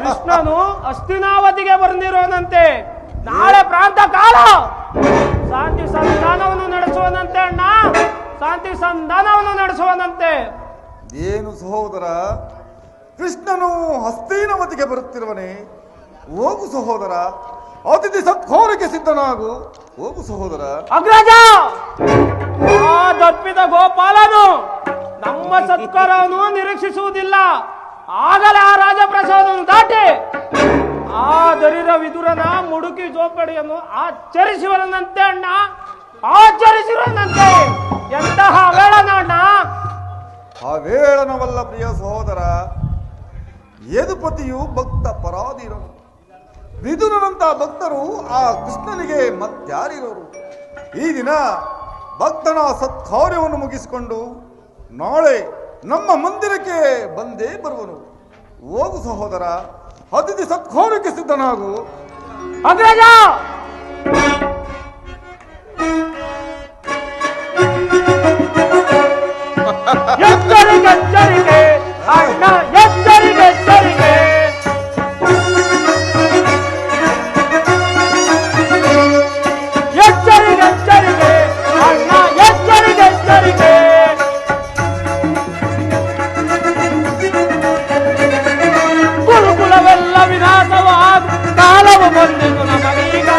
ಕೃಷ್ಣನು ಹಸ್ತಿನಾವತಿಗೆ ಬಂದಿರೋನಂತೆ. ನಾಳೆ ಪ್ರಾಂತ ಕಾಲ ಶಾಂತಿ ಸಂಧಾನವನ್ನು ನಡೆಸುವನಂತೆ. ಅಣ್ಣ, ಶಾಂತಿ ಸಂಧಾನವನ್ನು ನಡೆಸುವನಂತೆ. ಏನು ಸಹೋದರ, ಕೃಷ್ಣನು ಹಸ್ತಿನಾವತಿಗೆ ಬರುತ್ತಿರುವನೇ? ಹೋಗು ಸಹೋದರ, ಅತಿಥಿ ಸತ್ಕಾರಕ್ಕೆ ಸಿದ್ಧನಾಗು. ಹೋಗು ಸಹೋದರ. ಅಗ್ರಜ, ಆ ದಪ್ಪಿದ ಗೋಪಾಲನು ನಮ್ಮ ಸತ್ಕಾರವನ್ನು ನಿರೀಕ್ಷಿಸುವುದಿಲ್ಲ. ಆಗಲೇ ಆ ರಾಜಪ್ರಸಾದವನ್ನು ದಾಟಿ ಆ ದರಿದ್ರ ವಿದುರನ ಮುಡುಕಿ ಜೋಪಡಿಯನ್ನು ಆಚರಿಸುವನಂತೆ. ಅಣ್ಣ, ಆಚರಿಸಿರುವಂತೆ. ಎಂತಹ ವೇಳನ ಅಣ್ಣ? ಆ ವೇಳನವಲ್ಲ ಪ್ರಿಯ ಸಹೋದರ. ಯದುಪತಿಯು ಭಕ್ತ ಪರಾಧೀನನು. ವಿದುರನಂತಹ ಭಕ್ತರು ಆ ಕೃಷ್ಣನಿಗೆ ಮತ್ಯಾರಿರೋರು? ಈ ದಿನ ಭಕ್ತನ ಸತ್ಕಾರ್ಯವನ್ನು ಮುಗಿಸಿಕೊಂಡು ನಾಳೆ ನಮ್ಮ ಮಂದಿರಕ್ಕೆ ಬಂದೇ ಬರುವನು. ಹೋಗು ಸಹೋದರ, ಅತಿಥಿ ಸತ್ಕಾರ್ಯಕ್ಕೆ ಸಿದ್ಧನಾಗು. ಅಗ್ರಜ, ಎಚ್ಚರಿಕೆ ಎಚ್ಚರಿಕೆ ಅಣ್ಣ, ಎಚ್ಚರಿಕೆ ಎಚ್ಚರಿಕೆ. ಎಚ್ಚರಿಕೆ ಎಚ್ಚರಿಕೆ ಅಣ್ಣ, ಎಚ್ಚರಿಕೆ ಎಚ್ಚರಿಕೆ. ಗುರುಕುಲವೆಲ್ಲ ವಿನಾಶವಾದ ಕಾಲವು ಬಂದಿತು ನಮಗೀಗ.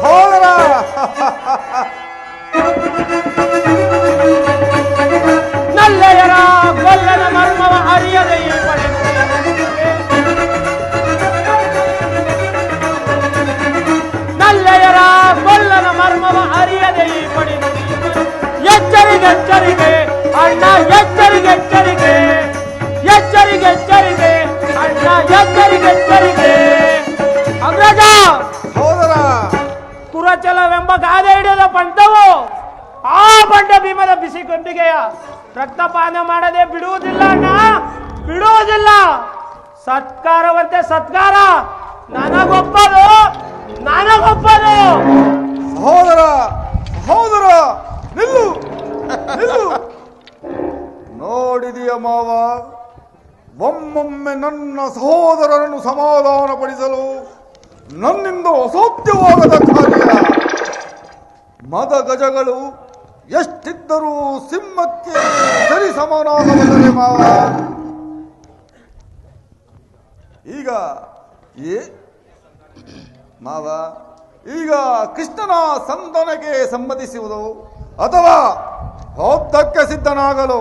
ಸಹೋದರ ನಲ್ಲೆಯರ ಗೊಲ್ಲನ ಮರ್ಮವ ಅರಿಯದೆ ಈ ಪಡೆ ನಲ್ಲೆಯರ ಗೊಲ್ಲನ ಮರ್ಮವ ಅರಿಯದೆ ಈ ಪಡೆ ಎಚ್ಚರಿಕೆ ಎಚ್ಚರಿಕೆ ಅಣ್ಣ ಎಚ್ಚರಿಕೆ ಎಚ್ಚರಿಕೆ ಎಚ್ಚರಿಕೆ ಎಚ್ಚರಿಕೆ ಅಣ್ಣ ಎಚ್ಚರಿಕೆ ಎಚ್ಚರಿಕೆ ಅಗ್ರಜ ಸಹೋದರ ಕುರಚಲವೆಂಬ ಗಾದೆ ಹಿಡಿದ ಪಂಟವು ಆ ಬಂಡ ಭೀಮದ ಬಿಸಿ ಕೊಂಬಿಗೆಯ ರಕ್ತಪಾನ ಮಾಡದೆ ಬಿಡುವುದಿಲ್ಲ ಅಣ್ಣ, ಬಿಡುವುದಿಲ್ಲ. ಸತ್ಕಾರವಂತೆ ಸತ್ಕಾರ ನನಗೊಪ್ಪದು, ನನಗೊಪ್ಪದು. ಸಹೋದರ ಸಹೋದರ ನಿಲ್ಲು ನಿಲ್ಲು. ನೋಡಿದೆಯ ಮಾವ, ಒಮ್ಮೊಮ್ಮೆ ನನ್ನ ಸಹೋದರರನ್ನು ಸಮಾಧಾನಪಡಿಸಲು ನನ್ನಿಂದ ಅಸಾಧ್ಯವಾಗದ ಕಾರ್ಯ. ಮದ ಗಜಗಳು ಎಷ್ಟಿದ್ದರೂ ಸಿಂಹಕ್ಕೆ ಸರಿ ಸಮನಾಗಬಲ್ಲರೆ ಮಾವ. ಈಗ ಮಾವ ಈಗ ಕೃಷ್ಣನ ಸಂಧಾನಕ್ಕೆ ಸಮ್ಮತಿಸುವುದು ಅಥವಾ ಹೋದ್ದಕ್ಕೆ ಸಿದ್ಧನಾಗಲು?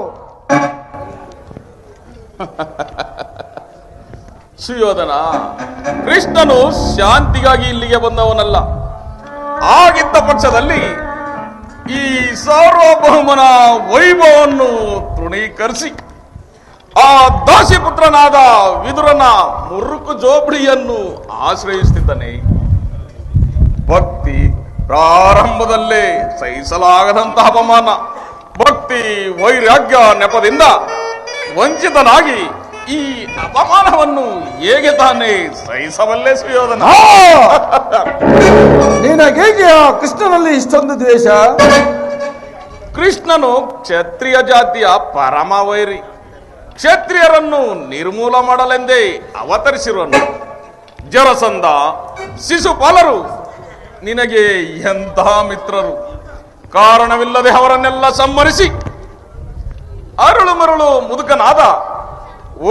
ಸುಯೋಧನ, ಕೃಷ್ಣನು ಶಾಂತಿಗಾಗಿ ಇಲ್ಲಿಗೆ ಬಂದವನಲ್ಲ. ಆಗಿದ್ದ ಪಕ್ಷದಲ್ಲಿ ಈ ಸಾರ್ವಭೌಮನ ವೈಭವವನ್ನು ತೃಣೀಕರಿಸಿ ಆ ದಾಸಿಪುತ್ರನಾದ ವಿದುರನ ಮುರುಕು ಜೋಬಳಿಯನ್ನು ಆಶ್ರಯಿಸುತ್ತಿದ್ದಾನೆ. ಭಕ್ತಿ ಪ್ರಾರಂಭದಲ್ಲೇ ಸಹಿಸಲಾಗದಂತಹ ಅಪಮಾನ, ಭಕ್ತಿ ವೈರಾಗ್ಯ ನೆಪದಿಂದ ವಂಚಿತನಾಗಿ ಈ ಅಪಮಾನವನ್ನು ಹೇಗೆ ತಾನೇ ಸಹಿಸಬಲ್ಲೆ ಸುಯೋಧನ? ನಿನಗೇಗೆ ಆ ಕೃಷ್ಣನಲ್ಲಿ ಇಷ್ಟೊಂದು ದ್ವೇಷ? ಕೃಷ್ಣನು ಕ್ಷತ್ರಿಯ ಜಾತಿಯ ಪರಮ ವೈರಿ. ಕ್ಷತ್ರಿಯರನ್ನು ನಿರ್ಮೂಲ ಮಾಡಲೆಂದೇ ಅವತರಿಸಿರುವನು. ಜರಸಂಧ, ಶಿಶುಪಾಲರು ನಿನಗೆ ಎಂತಹ ಮಿತ್ರರು! ಕಾರಣವಿಲ್ಲದೆ ಅವರನ್ನೆಲ್ಲ ಸಂಹರಿಸಿ ಅರಳು ಮರಳು ಮುದುಕನಾದ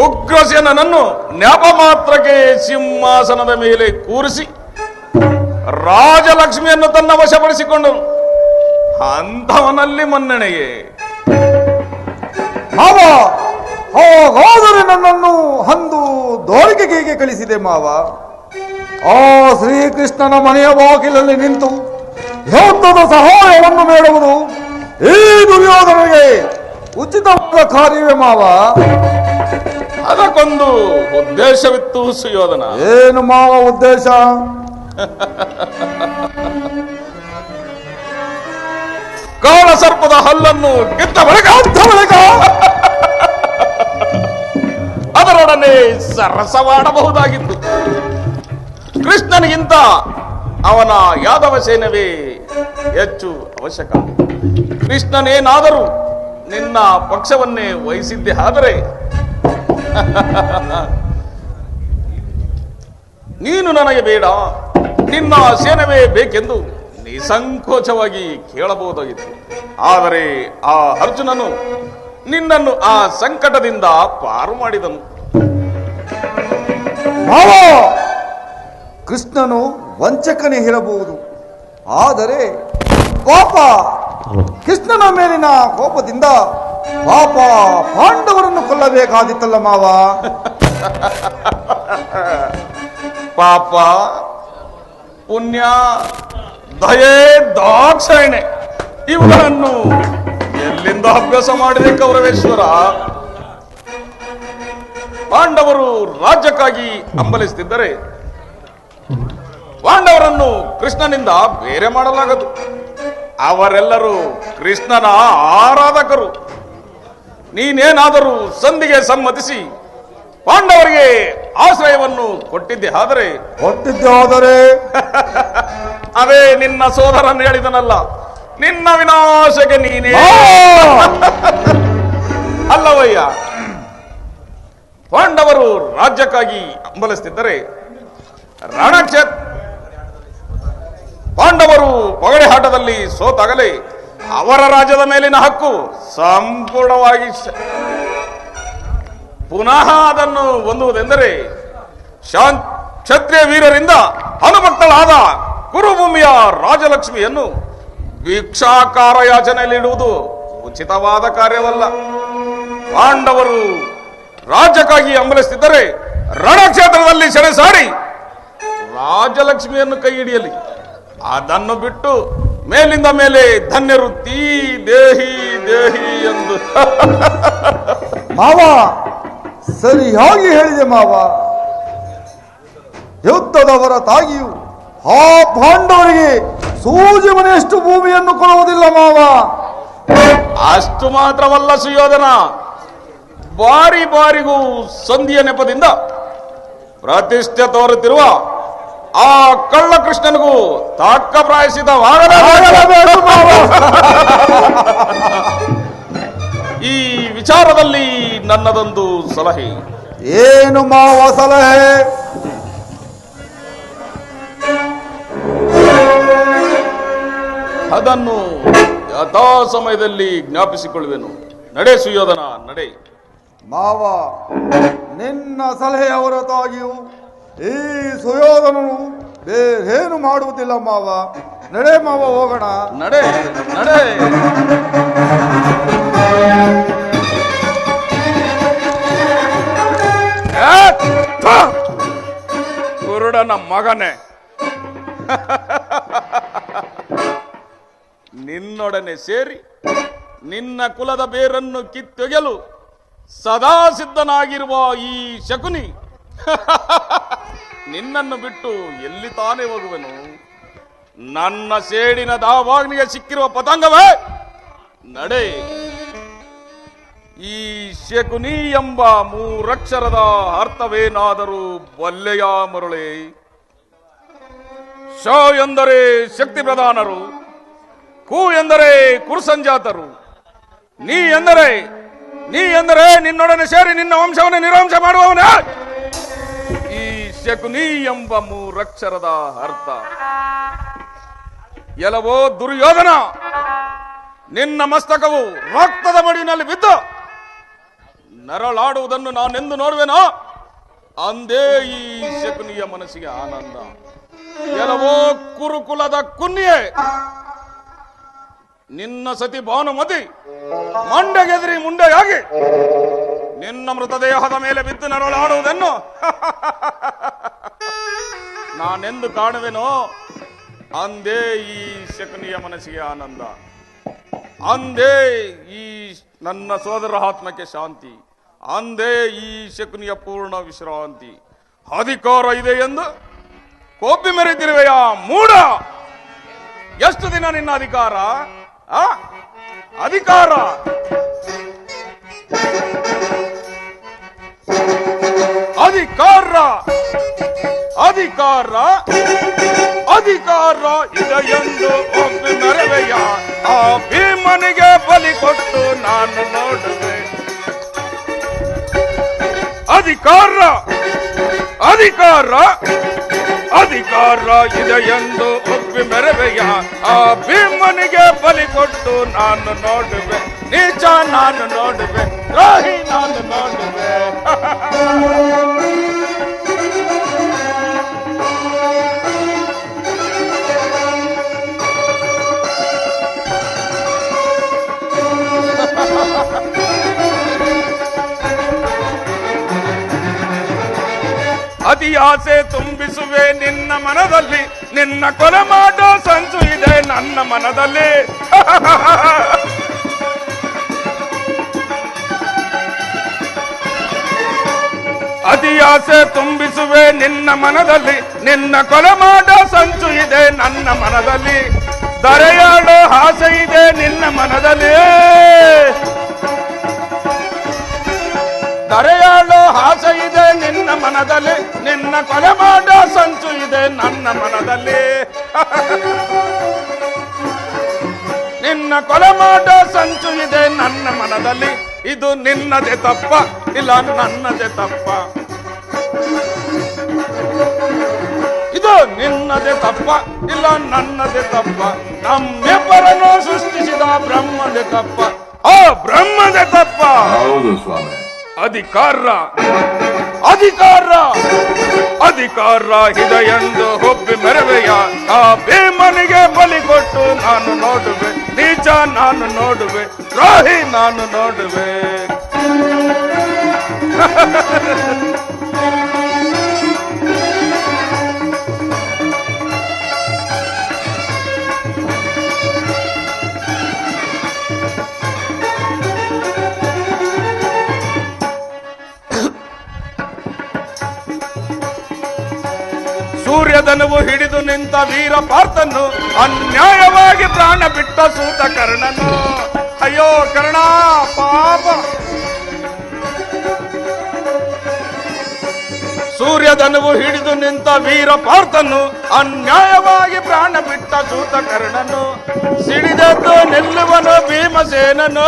ಉಗ್ರಸೇನನನ್ನು ನೆಪ ಮಾತ್ರಕ್ಕೆ ಸಿಂಹಾಸನದ ಮೇಲೆ ಕೂರಿಸಿ ರಾಜಲಕ್ಷ್ಮಿಯನ್ನು ತನ್ನ ವಶಪಡಿಸಿಕೊಂಡನು. ಅಂಥವನಲ್ಲಿ ಮನ್ನಣೆಯೇ? ಮಾವ, ಹಾಗಾದರೆ ನನ್ನನ್ನು ಅಂದು ದೋರಿಕೆಗೆ ಕಳಿಸಿದೆ ಮಾವ. ಆ ಶ್ರೀಕೃಷ್ಣನ ಮನೆಯ ಬಾಗಿಲಲ್ಲಿ ನಿಂತು ಯೋಧದ ಸಹಾಯವನ್ನು ಬೇಡುವುದು ಈ ದುರ್ಯೋಧನಿಗೆ ಉಚಿತವಾದ ಕಾರ್ಯವೇ ಮಾವ. ಅದಕ್ಕೊಂದು ಉದ್ದೇಶವಿತ್ತು ಸುಯೋಧನ. ಏನು ಮಾವ ಉದ್ದೇಶ? ಕಾಳ ಸರ್ಪದ ಹಲ್ಲನ್ನು ಗೆದ್ದ ಬಳಿಕ ಅದರೊಡನೆ ಸರಸವಾಡಬಹುದಾಗಿತ್ತು. ಕೃಷ್ಣನಿಗಿಂತ ಅವನ ಯಾದವ ಸೇನವೇ ಹೆಚ್ಚು ಅವಶ್ಯಕ. ಕೃಷ್ಣನೇನಾದರೂ ನಿನ್ನ ಪಕ್ಷವನ್ನೇ ವಹಿಸಿದ್ದೆ ಆದರೆ ನೀನು ನನಗೆ ಬೇಡ, ನಿನ್ನ ಸೇನವೇ ಬೇಕೆಂದು ನಿಸಂಕೋಚವಾಗಿ ಕೇಳಬಹುದಾಗಿತ್ತು. ಆದರೆ ಆ ಅರ್ಜುನನು ನಿನ್ನನ್ನು ಆ ಸಂಕಟದಿಂದ ಪಾರು ಮಾಡಿದನು. ಮಾವ, ಕೃಷ್ಣನು ವಂಚಕನೇ ಇರಬಹುದು, ಆದರೆ ಪಾಪ ಕೃಷ್ಣನ ಮೇಲಿನ ಕೋಪದಿಂದ ಪಾಪ ಪಾಂಡವರನ್ನು ಕೊಲ್ಲಬೇಕಾದಿತ್ತಲ್ಲ ಮಾವ. ಪಾಪ, ಪುಣ್ಯ, ದಯೆ, ದಾಕ್ಷಾಯಣೆ ಇವುಗಳನ್ನು ಎಲ್ಲಿಂದ ಅಭ್ಯಾಸ ಮಾಡಿದೆ ಕೌರವೇಶ್ವರ? ಪಾಂಡವರು ರಾಜ್ಯಕ್ಕಾಗಿ ಹಂಬಲಿಸುತ್ತಿದ್ದರೆ ಪಾಂಡವರನ್ನು ಕೃಷ್ಣನಿಂದ ಬೇರೆ ಮಾಡಲಾಗದು. ಅವರೆಲ್ಲರೂ ಕೃಷ್ಣನ ಆರಾಧಕರು. ನೀನೇನಾದರೂ ಸಂಧಿಗೆ ಸಮ್ಮತಿಸಿ ಪಾಂಡವರಿಗೆ ಆಶ್ರಯವನ್ನು ಕೊಟ್ಟಿದ್ದೆ ಆದರೆ ಅದೇ ನಿನ್ನ ಸೋದರನ್ನು ಹೇಳಿದನಲ್ಲ, ನಿನ್ನ ವಿನಾಶಕ್ಕೆ ನೀನೇ ಅಲ್ಲವಯ್ಯ. ಪಾಂಡವರು ರಾಜ್ಯಕ್ಕಾಗಿ ಹಂಬಲಿಸುತ್ತಿದ್ದರೆ ಪಾಂಡವರು ಪಗಡೆ ಆಟದಲ್ಲಿ ಸೋತಾಗಲೇ ಅವರ ರಾಜ್ಯದ ಮೇಲಿನ ಹಕ್ಕು ಸಂಪೂರ್ಣವಾಗಿ ಪುನಃ ಅದನ್ನು ಹೊಂದುವುದೆಂದರೆ ಕ್ಷತ್ರಿಯ ವೀರರಿಂದ ಅನುಭಕ್ತಳಾದ ಕುರುಭೂಮಿಯ ರಾಜಲಕ್ಷ್ಮಿಯನ್ನು ಭಿಕ್ಷಾಕಾರ ಯಾಚನೆಯಲ್ಲಿಡುವುದು ಉಚಿತವಾದ ಕಾರ್ಯವಲ್ಲ. ಪಾಂಡವರು ರಾಜ್ಯಕ್ಕಾಗಿ ಹಂಬಲಿಸುತ್ತಿದ್ದರೆ ರಣಕ್ಷೇತ್ರದಲ್ಲಿ ಸೆಣಸಾಡಿ ರಾಜಲಕ್ಷ್ಮಿಯನ್ನು ಕೈ ಹಿಡಿಯಲಿ. ಅದನ್ನು ಬಿಟ್ಟು ಮೇಲಿಂದ ಮೇಲೆ ಧನ್ಯರು ತೀ ದೇಹಿ ದೇಹಿ ಎಂದು ಮಾವ ಸರಿಯಾಗಿ ಹೇಳಿದೆ ಮಾವ. ಯುದ್ಧದ ಹೊರತಾಗಿಯೂ ಆ ಪಾಂಡವರಿಗೆ ಸೂಜಿ ಮನೆಯಷ್ಟು ಭೂಮಿಯನ್ನು ಕೊಡುವುದಿಲ್ಲ ಮಾವ. ಅಷ್ಟು ಮಾತ್ರವಲ್ಲ ಸುಯೋಧನ, ಬಾರಿ ಬಾರಿಗೂ ಸಂಧಿಯ ನೆಪದಿಂದ ಪ್ರತಿಷ್ಠೆ ತೋರುತ್ತಿರುವ ಆ ಕಳ್ಳ ಕೃಷ್ಣನಿಗೂ ತಕ್ಕ ಪ್ರಾಯಶ್ಚಿತ್ತವಾಗಲೇಬೇಕು ಮಾವ. ಈ ವಿಚಾರದಲ್ಲಿ ನನ್ನದೊಂದು ಸಲಹೆ. ಏನು ಮಾವ ಸಲಹೆ? ಅದನ್ನು ಯಥಾ ಸಮಯದಲ್ಲಿ ಜ್ಞಾಪಿಸಿಕೊಳ್ಳುವೆನು. ನಡೆ ಸುಯೋಧನ, ನಡೆ. ಮಾವ, ನಿನ್ನ ಸಲಹೆಯ ಹೊರತಾಗಿಯೂ ಈ ಸುಯೋಧನನು ಬೇರೇನು ಮಾಡುವುದಿಲ್ಲ ಮಾವ. ನಡೆ ಮಾವ, ಹೋಗೋಣ. ನಡೆ ನಡೆ. ಕುರುಡನ ಮಗನೇ, ನಿನ್ನೊಡನೆ ಸೇರಿ ನಿನ್ನ ಕುಲದ ಬೇರನ್ನು ಕಿತ್ತೊಗೆಯಲು ಸದಾ ಸಿದ್ಧನಾಗಿರುವ ಈ ಶಕುನಿ ನಿನ್ನನ್ನು ಬಿಟ್ಟು ಎಲ್ಲಿ ತಾನೇ ಹೋಗುವೆನು? ನನ್ನ ಸೇಡಿನ ದಾವಾಗ್ನಿಗೆ ಸಿಕ್ಕಿರುವ ಪತಂಗವೇ, ನಡೆ. ಈ ಶಕುನಿ ಎಂಬ ಮೂರಕ್ಷರದ ಅರ್ಥವೇನಾದರೂ ಬಲ್ಲೆಯ ಮರುಳೆ? ಶ ಎಂದರೆ ಶಕ್ತಿ ಪ್ರಧಾನರು, ಕು ಎಂದರೆ ಕುರುಸಂಜಾತರು, ನೀ ಎಂದರೆ ನಿನ್ನೊಡನೆ ಸೇರಿ ನಿನ್ನ ವಂಶವನ್ನು ನಿರಂಶ ಮಾಡುವವನೇ ಈ ಶಕುನಿ ಎಂಬ ಮೂರಕ್ಷರದ ಅರ್ಥ. ಎಲ್ಲವೋ ದುರ್ಯೋಧನ, ನಿನ್ನ ಮಸ್ತಕವು ರಕ್ತದ ಮಡಿನಲ್ಲಿ ಬಿದ್ದು ನರಳಾಡುವುದನ್ನು ನಾನೆಂದು ನೋಡುವೆನೋ ಅಂದೇ ಈ ಶಕುನಿಯ ಮನಸ್ಸಿಗೆ ಆನಂದ. ಎಲ್ಲವೋ ಕುರುಕುಲದ ಕುನ್ನಿಯೇ, ನಿನ್ನ ಸತಿ ಭಾನುಮತಿ ಮಂಡೆಗೆದರಿ ಮುಂಡೆಯಾಗಿ ನಿನ್ನ ಮೃತದೇಹದ ಮೇಲೆ ಬಿದ್ದು ನರಳಾಡುವುದನ್ನು ನಾನೆಂದು ಕಾಣುವೆನೋ ಅಂದೇ ಈ ಶಕುನಿಯ ಮನಸ್ಸಿಗೆ ಆನಂದ. ಅಂದೇ ಈ ನನ್ನ ಸೋದರ ಆತ್ಮಕ್ಕೆ ಶಾಂತಿ. ಅಂದೇ ಈ ಶಕುನಿಯ ಪೂರ್ಣ ವಿಶ್ರಾಂತಿ. ಅಧಿಕಾರ ಇದೆ ಎಂದು ಕೋಪಿ ಮೆರೆತಿರುವೆಯಾ ಮೂಢ? ಎಷ್ಟು ದಿನ ನಿನ್ನ ಅಧಿಕಾರ? ಅಧಿಕಾರ ಅಧಿಕಾರ ಅಧಿಕಾರ ಅಧಿಕಾರ ಇದೆ ಎಂದು ಒಪ್ಪಿ ಮೆರವೆಯ ಆ ಭೀಮನಿಗೆ ಬಲಿ ಕೊಟ್ಟು ನಾನು ನೋಡುವೆ. ಅಧಿಕಾರ ಅಧಿಕಾರ ಅಧಿಕಾರ ಇದೆ ಎಂದು ಒಪ್ಪಿ ಮೆರವೆಯ ಆ ಭೀಮನಿಗೆ ಬಲಿ ಕೊಟ್ಟು ನಾನು ನೋಡುವೆ. ನೀಚ ನಾನು ನೋಡುವೆ, ದ್ರೋಹಿ ನಾನು ನೋಡುವೆ. ಅತಿ ಆಸೆ ತುಂಬಿಸುವೆ ನಿನ್ನ ಮನದಲ್ಲಿ, ನಿನ್ನ ಕೊಲೆ ಮಾಡೋ ಸಂಚು ಇದೆ ನನ್ನ ಮನದಲ್ಲಿ. ಅತಿ ಆಸೆ ತುಂಬಿಸುವೆ ನಿನ್ನ ಮನದಲ್ಲಿ, ನಿನ್ನ ಕೊಲೆ ಮಾಡೋ ಸಂಚು ಇದೆ ನನ್ನ ಮನದಲ್ಲಿ. ದರೆಯಾಡೋ ಆಸೆ ಇದೆ ನಿನ್ನ ಮನದಲ್ಲಿ, ದರೆಯಾಡೋ ಆಸೆ ಇದೆ ನಿನ್ನ ಮನದಲ್ಲಿ. ನಿನ್ನ ಕೊಲೆ ಮಾಡೋ ಸಂಚು ಇದೆ ನನ್ನ ಮನದಲ್ಲಿ. ನಿನ್ನ ಕೊಲೆ ಮಾಡೋ ಸಂಚು ಇದೆ ನನ್ನ ಮನದಲ್ಲಿ. ಇದು ನಿನ್ನದೇ ತಪ್ಪ ಇಲ್ಲ ನನ್ನದೇ ತಪ್ಪ? ಇದು ನಿನ್ನದೇ ತಪ್ಪ ಇಲ್ಲ ನನ್ನದೇ ತಪ್ಪ? ನಮ್ಮಿಬ್ಬರನ್ನು ಸೃಷ್ಟಿಸಿದ ಬ್ರಹ್ಮದೇ ತಪ್ಪ? ಆ ಬ್ರಹ್ಮದೇ ತಪ್ಪ? ಹೌದು ಸ್ವಾಮಿ. ಅಧಿಕಾರ ಅಧಿಕಾರ ಇದೆಯೆಂದು ಒಪ್ಪಿ ಮೆರವೆಯ ಆ ಭೀಮನಿಗೆ ಬಲಿ ಕೊಟ್ಟು ನಾನು ನೋಡುವೆ, ನೀಚ ನಾನು ನೋಡುವೆ, ದ್ರೋಹಿ ನಾನು ನೋಡುವೆ. ಸೂರ್ಯಧನುವು ಹಿಡಿದು ನಿಂತ ವೀರ ಪಾರ್ಥನು, ಅನ್ಯಾಯವಾಗಿ ಪ್ರಾಣ ಬಿಟ್ಟ ಸೂತ ಕರ್ಣನು. ಅಯ್ಯೋ ಕರ್ಣ ಪಾಪ. ಸೂರ್ಯಧನುವು ಹಿಡಿದು ನಿಂತ ವೀರ ಪಾರ್ಥನು, ಅನ್ಯಾಯವಾಗಿ ಪ್ರಾಣ ಬಿಟ್ಟ ಸೂತ ಕರ್ಣನು. ಸಿಡಿದದ್ದು ನಿಲ್ಲುವನು ಭೀಮಸೇನನು,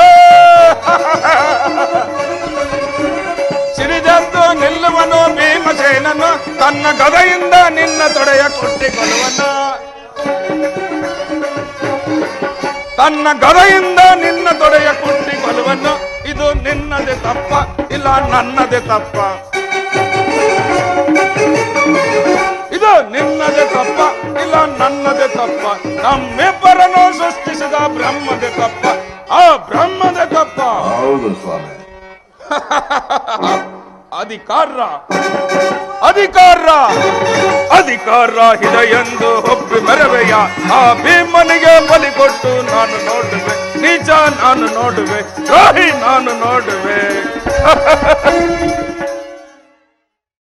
ಸಿಡಿದದ್ದು ನಿಲ್ಲುವನು ಭೀಮಸೇನನು. ತನ್ನ ಗದೆಯಿಂದ ನಿನ್ನ ತೊಡೆಯ ಕೊಟ್ಟಿಕೊಳ್ಳುವನು, ತನ್ನ ಗದೆಯಿಂದ ನಿನ್ನ ತೊಡೆಯ ಕೊಟ್ಟಿಕೊಳ್ಳುವನು. ಇದು ನಿನ್ನದೇ ತಪ್ಪ ಇಲ್ಲ ನನ್ನದೇ ತಪ್ಪ? ಇದು ನಿನ್ನದೇ ತಪ್ಪ ಇಲ್ಲ ನನ್ನದೇ ತಪ್ಪ? ನಮ್ಮಿಬ್ಬರನ್ನು ಸೃಷ್ಟಿಸಿದ ಬ್ರಹ್ಮದೇ ತಪ್ಪ? ಆ ಬ್ರಹ್ಮದೇ ತಪ್ಪ? ಹೌದು ಸ್ವಾಮಿ. ಅಧಿಕಾರ ಇದೆಯೆಂದು ಒಪ್ಪಿ ಮೆರವೆಯ ಆ ಭೀಮನಿಗೆ ಬಲಿ ಕೊಟ್ಟು ನಾನು ನೋಡುವೆ, ನೀಚ ನಾನು ನೋಡುವೆ, ದ್ರೋಹಿ ನಾನು ನೋಡುವೆ.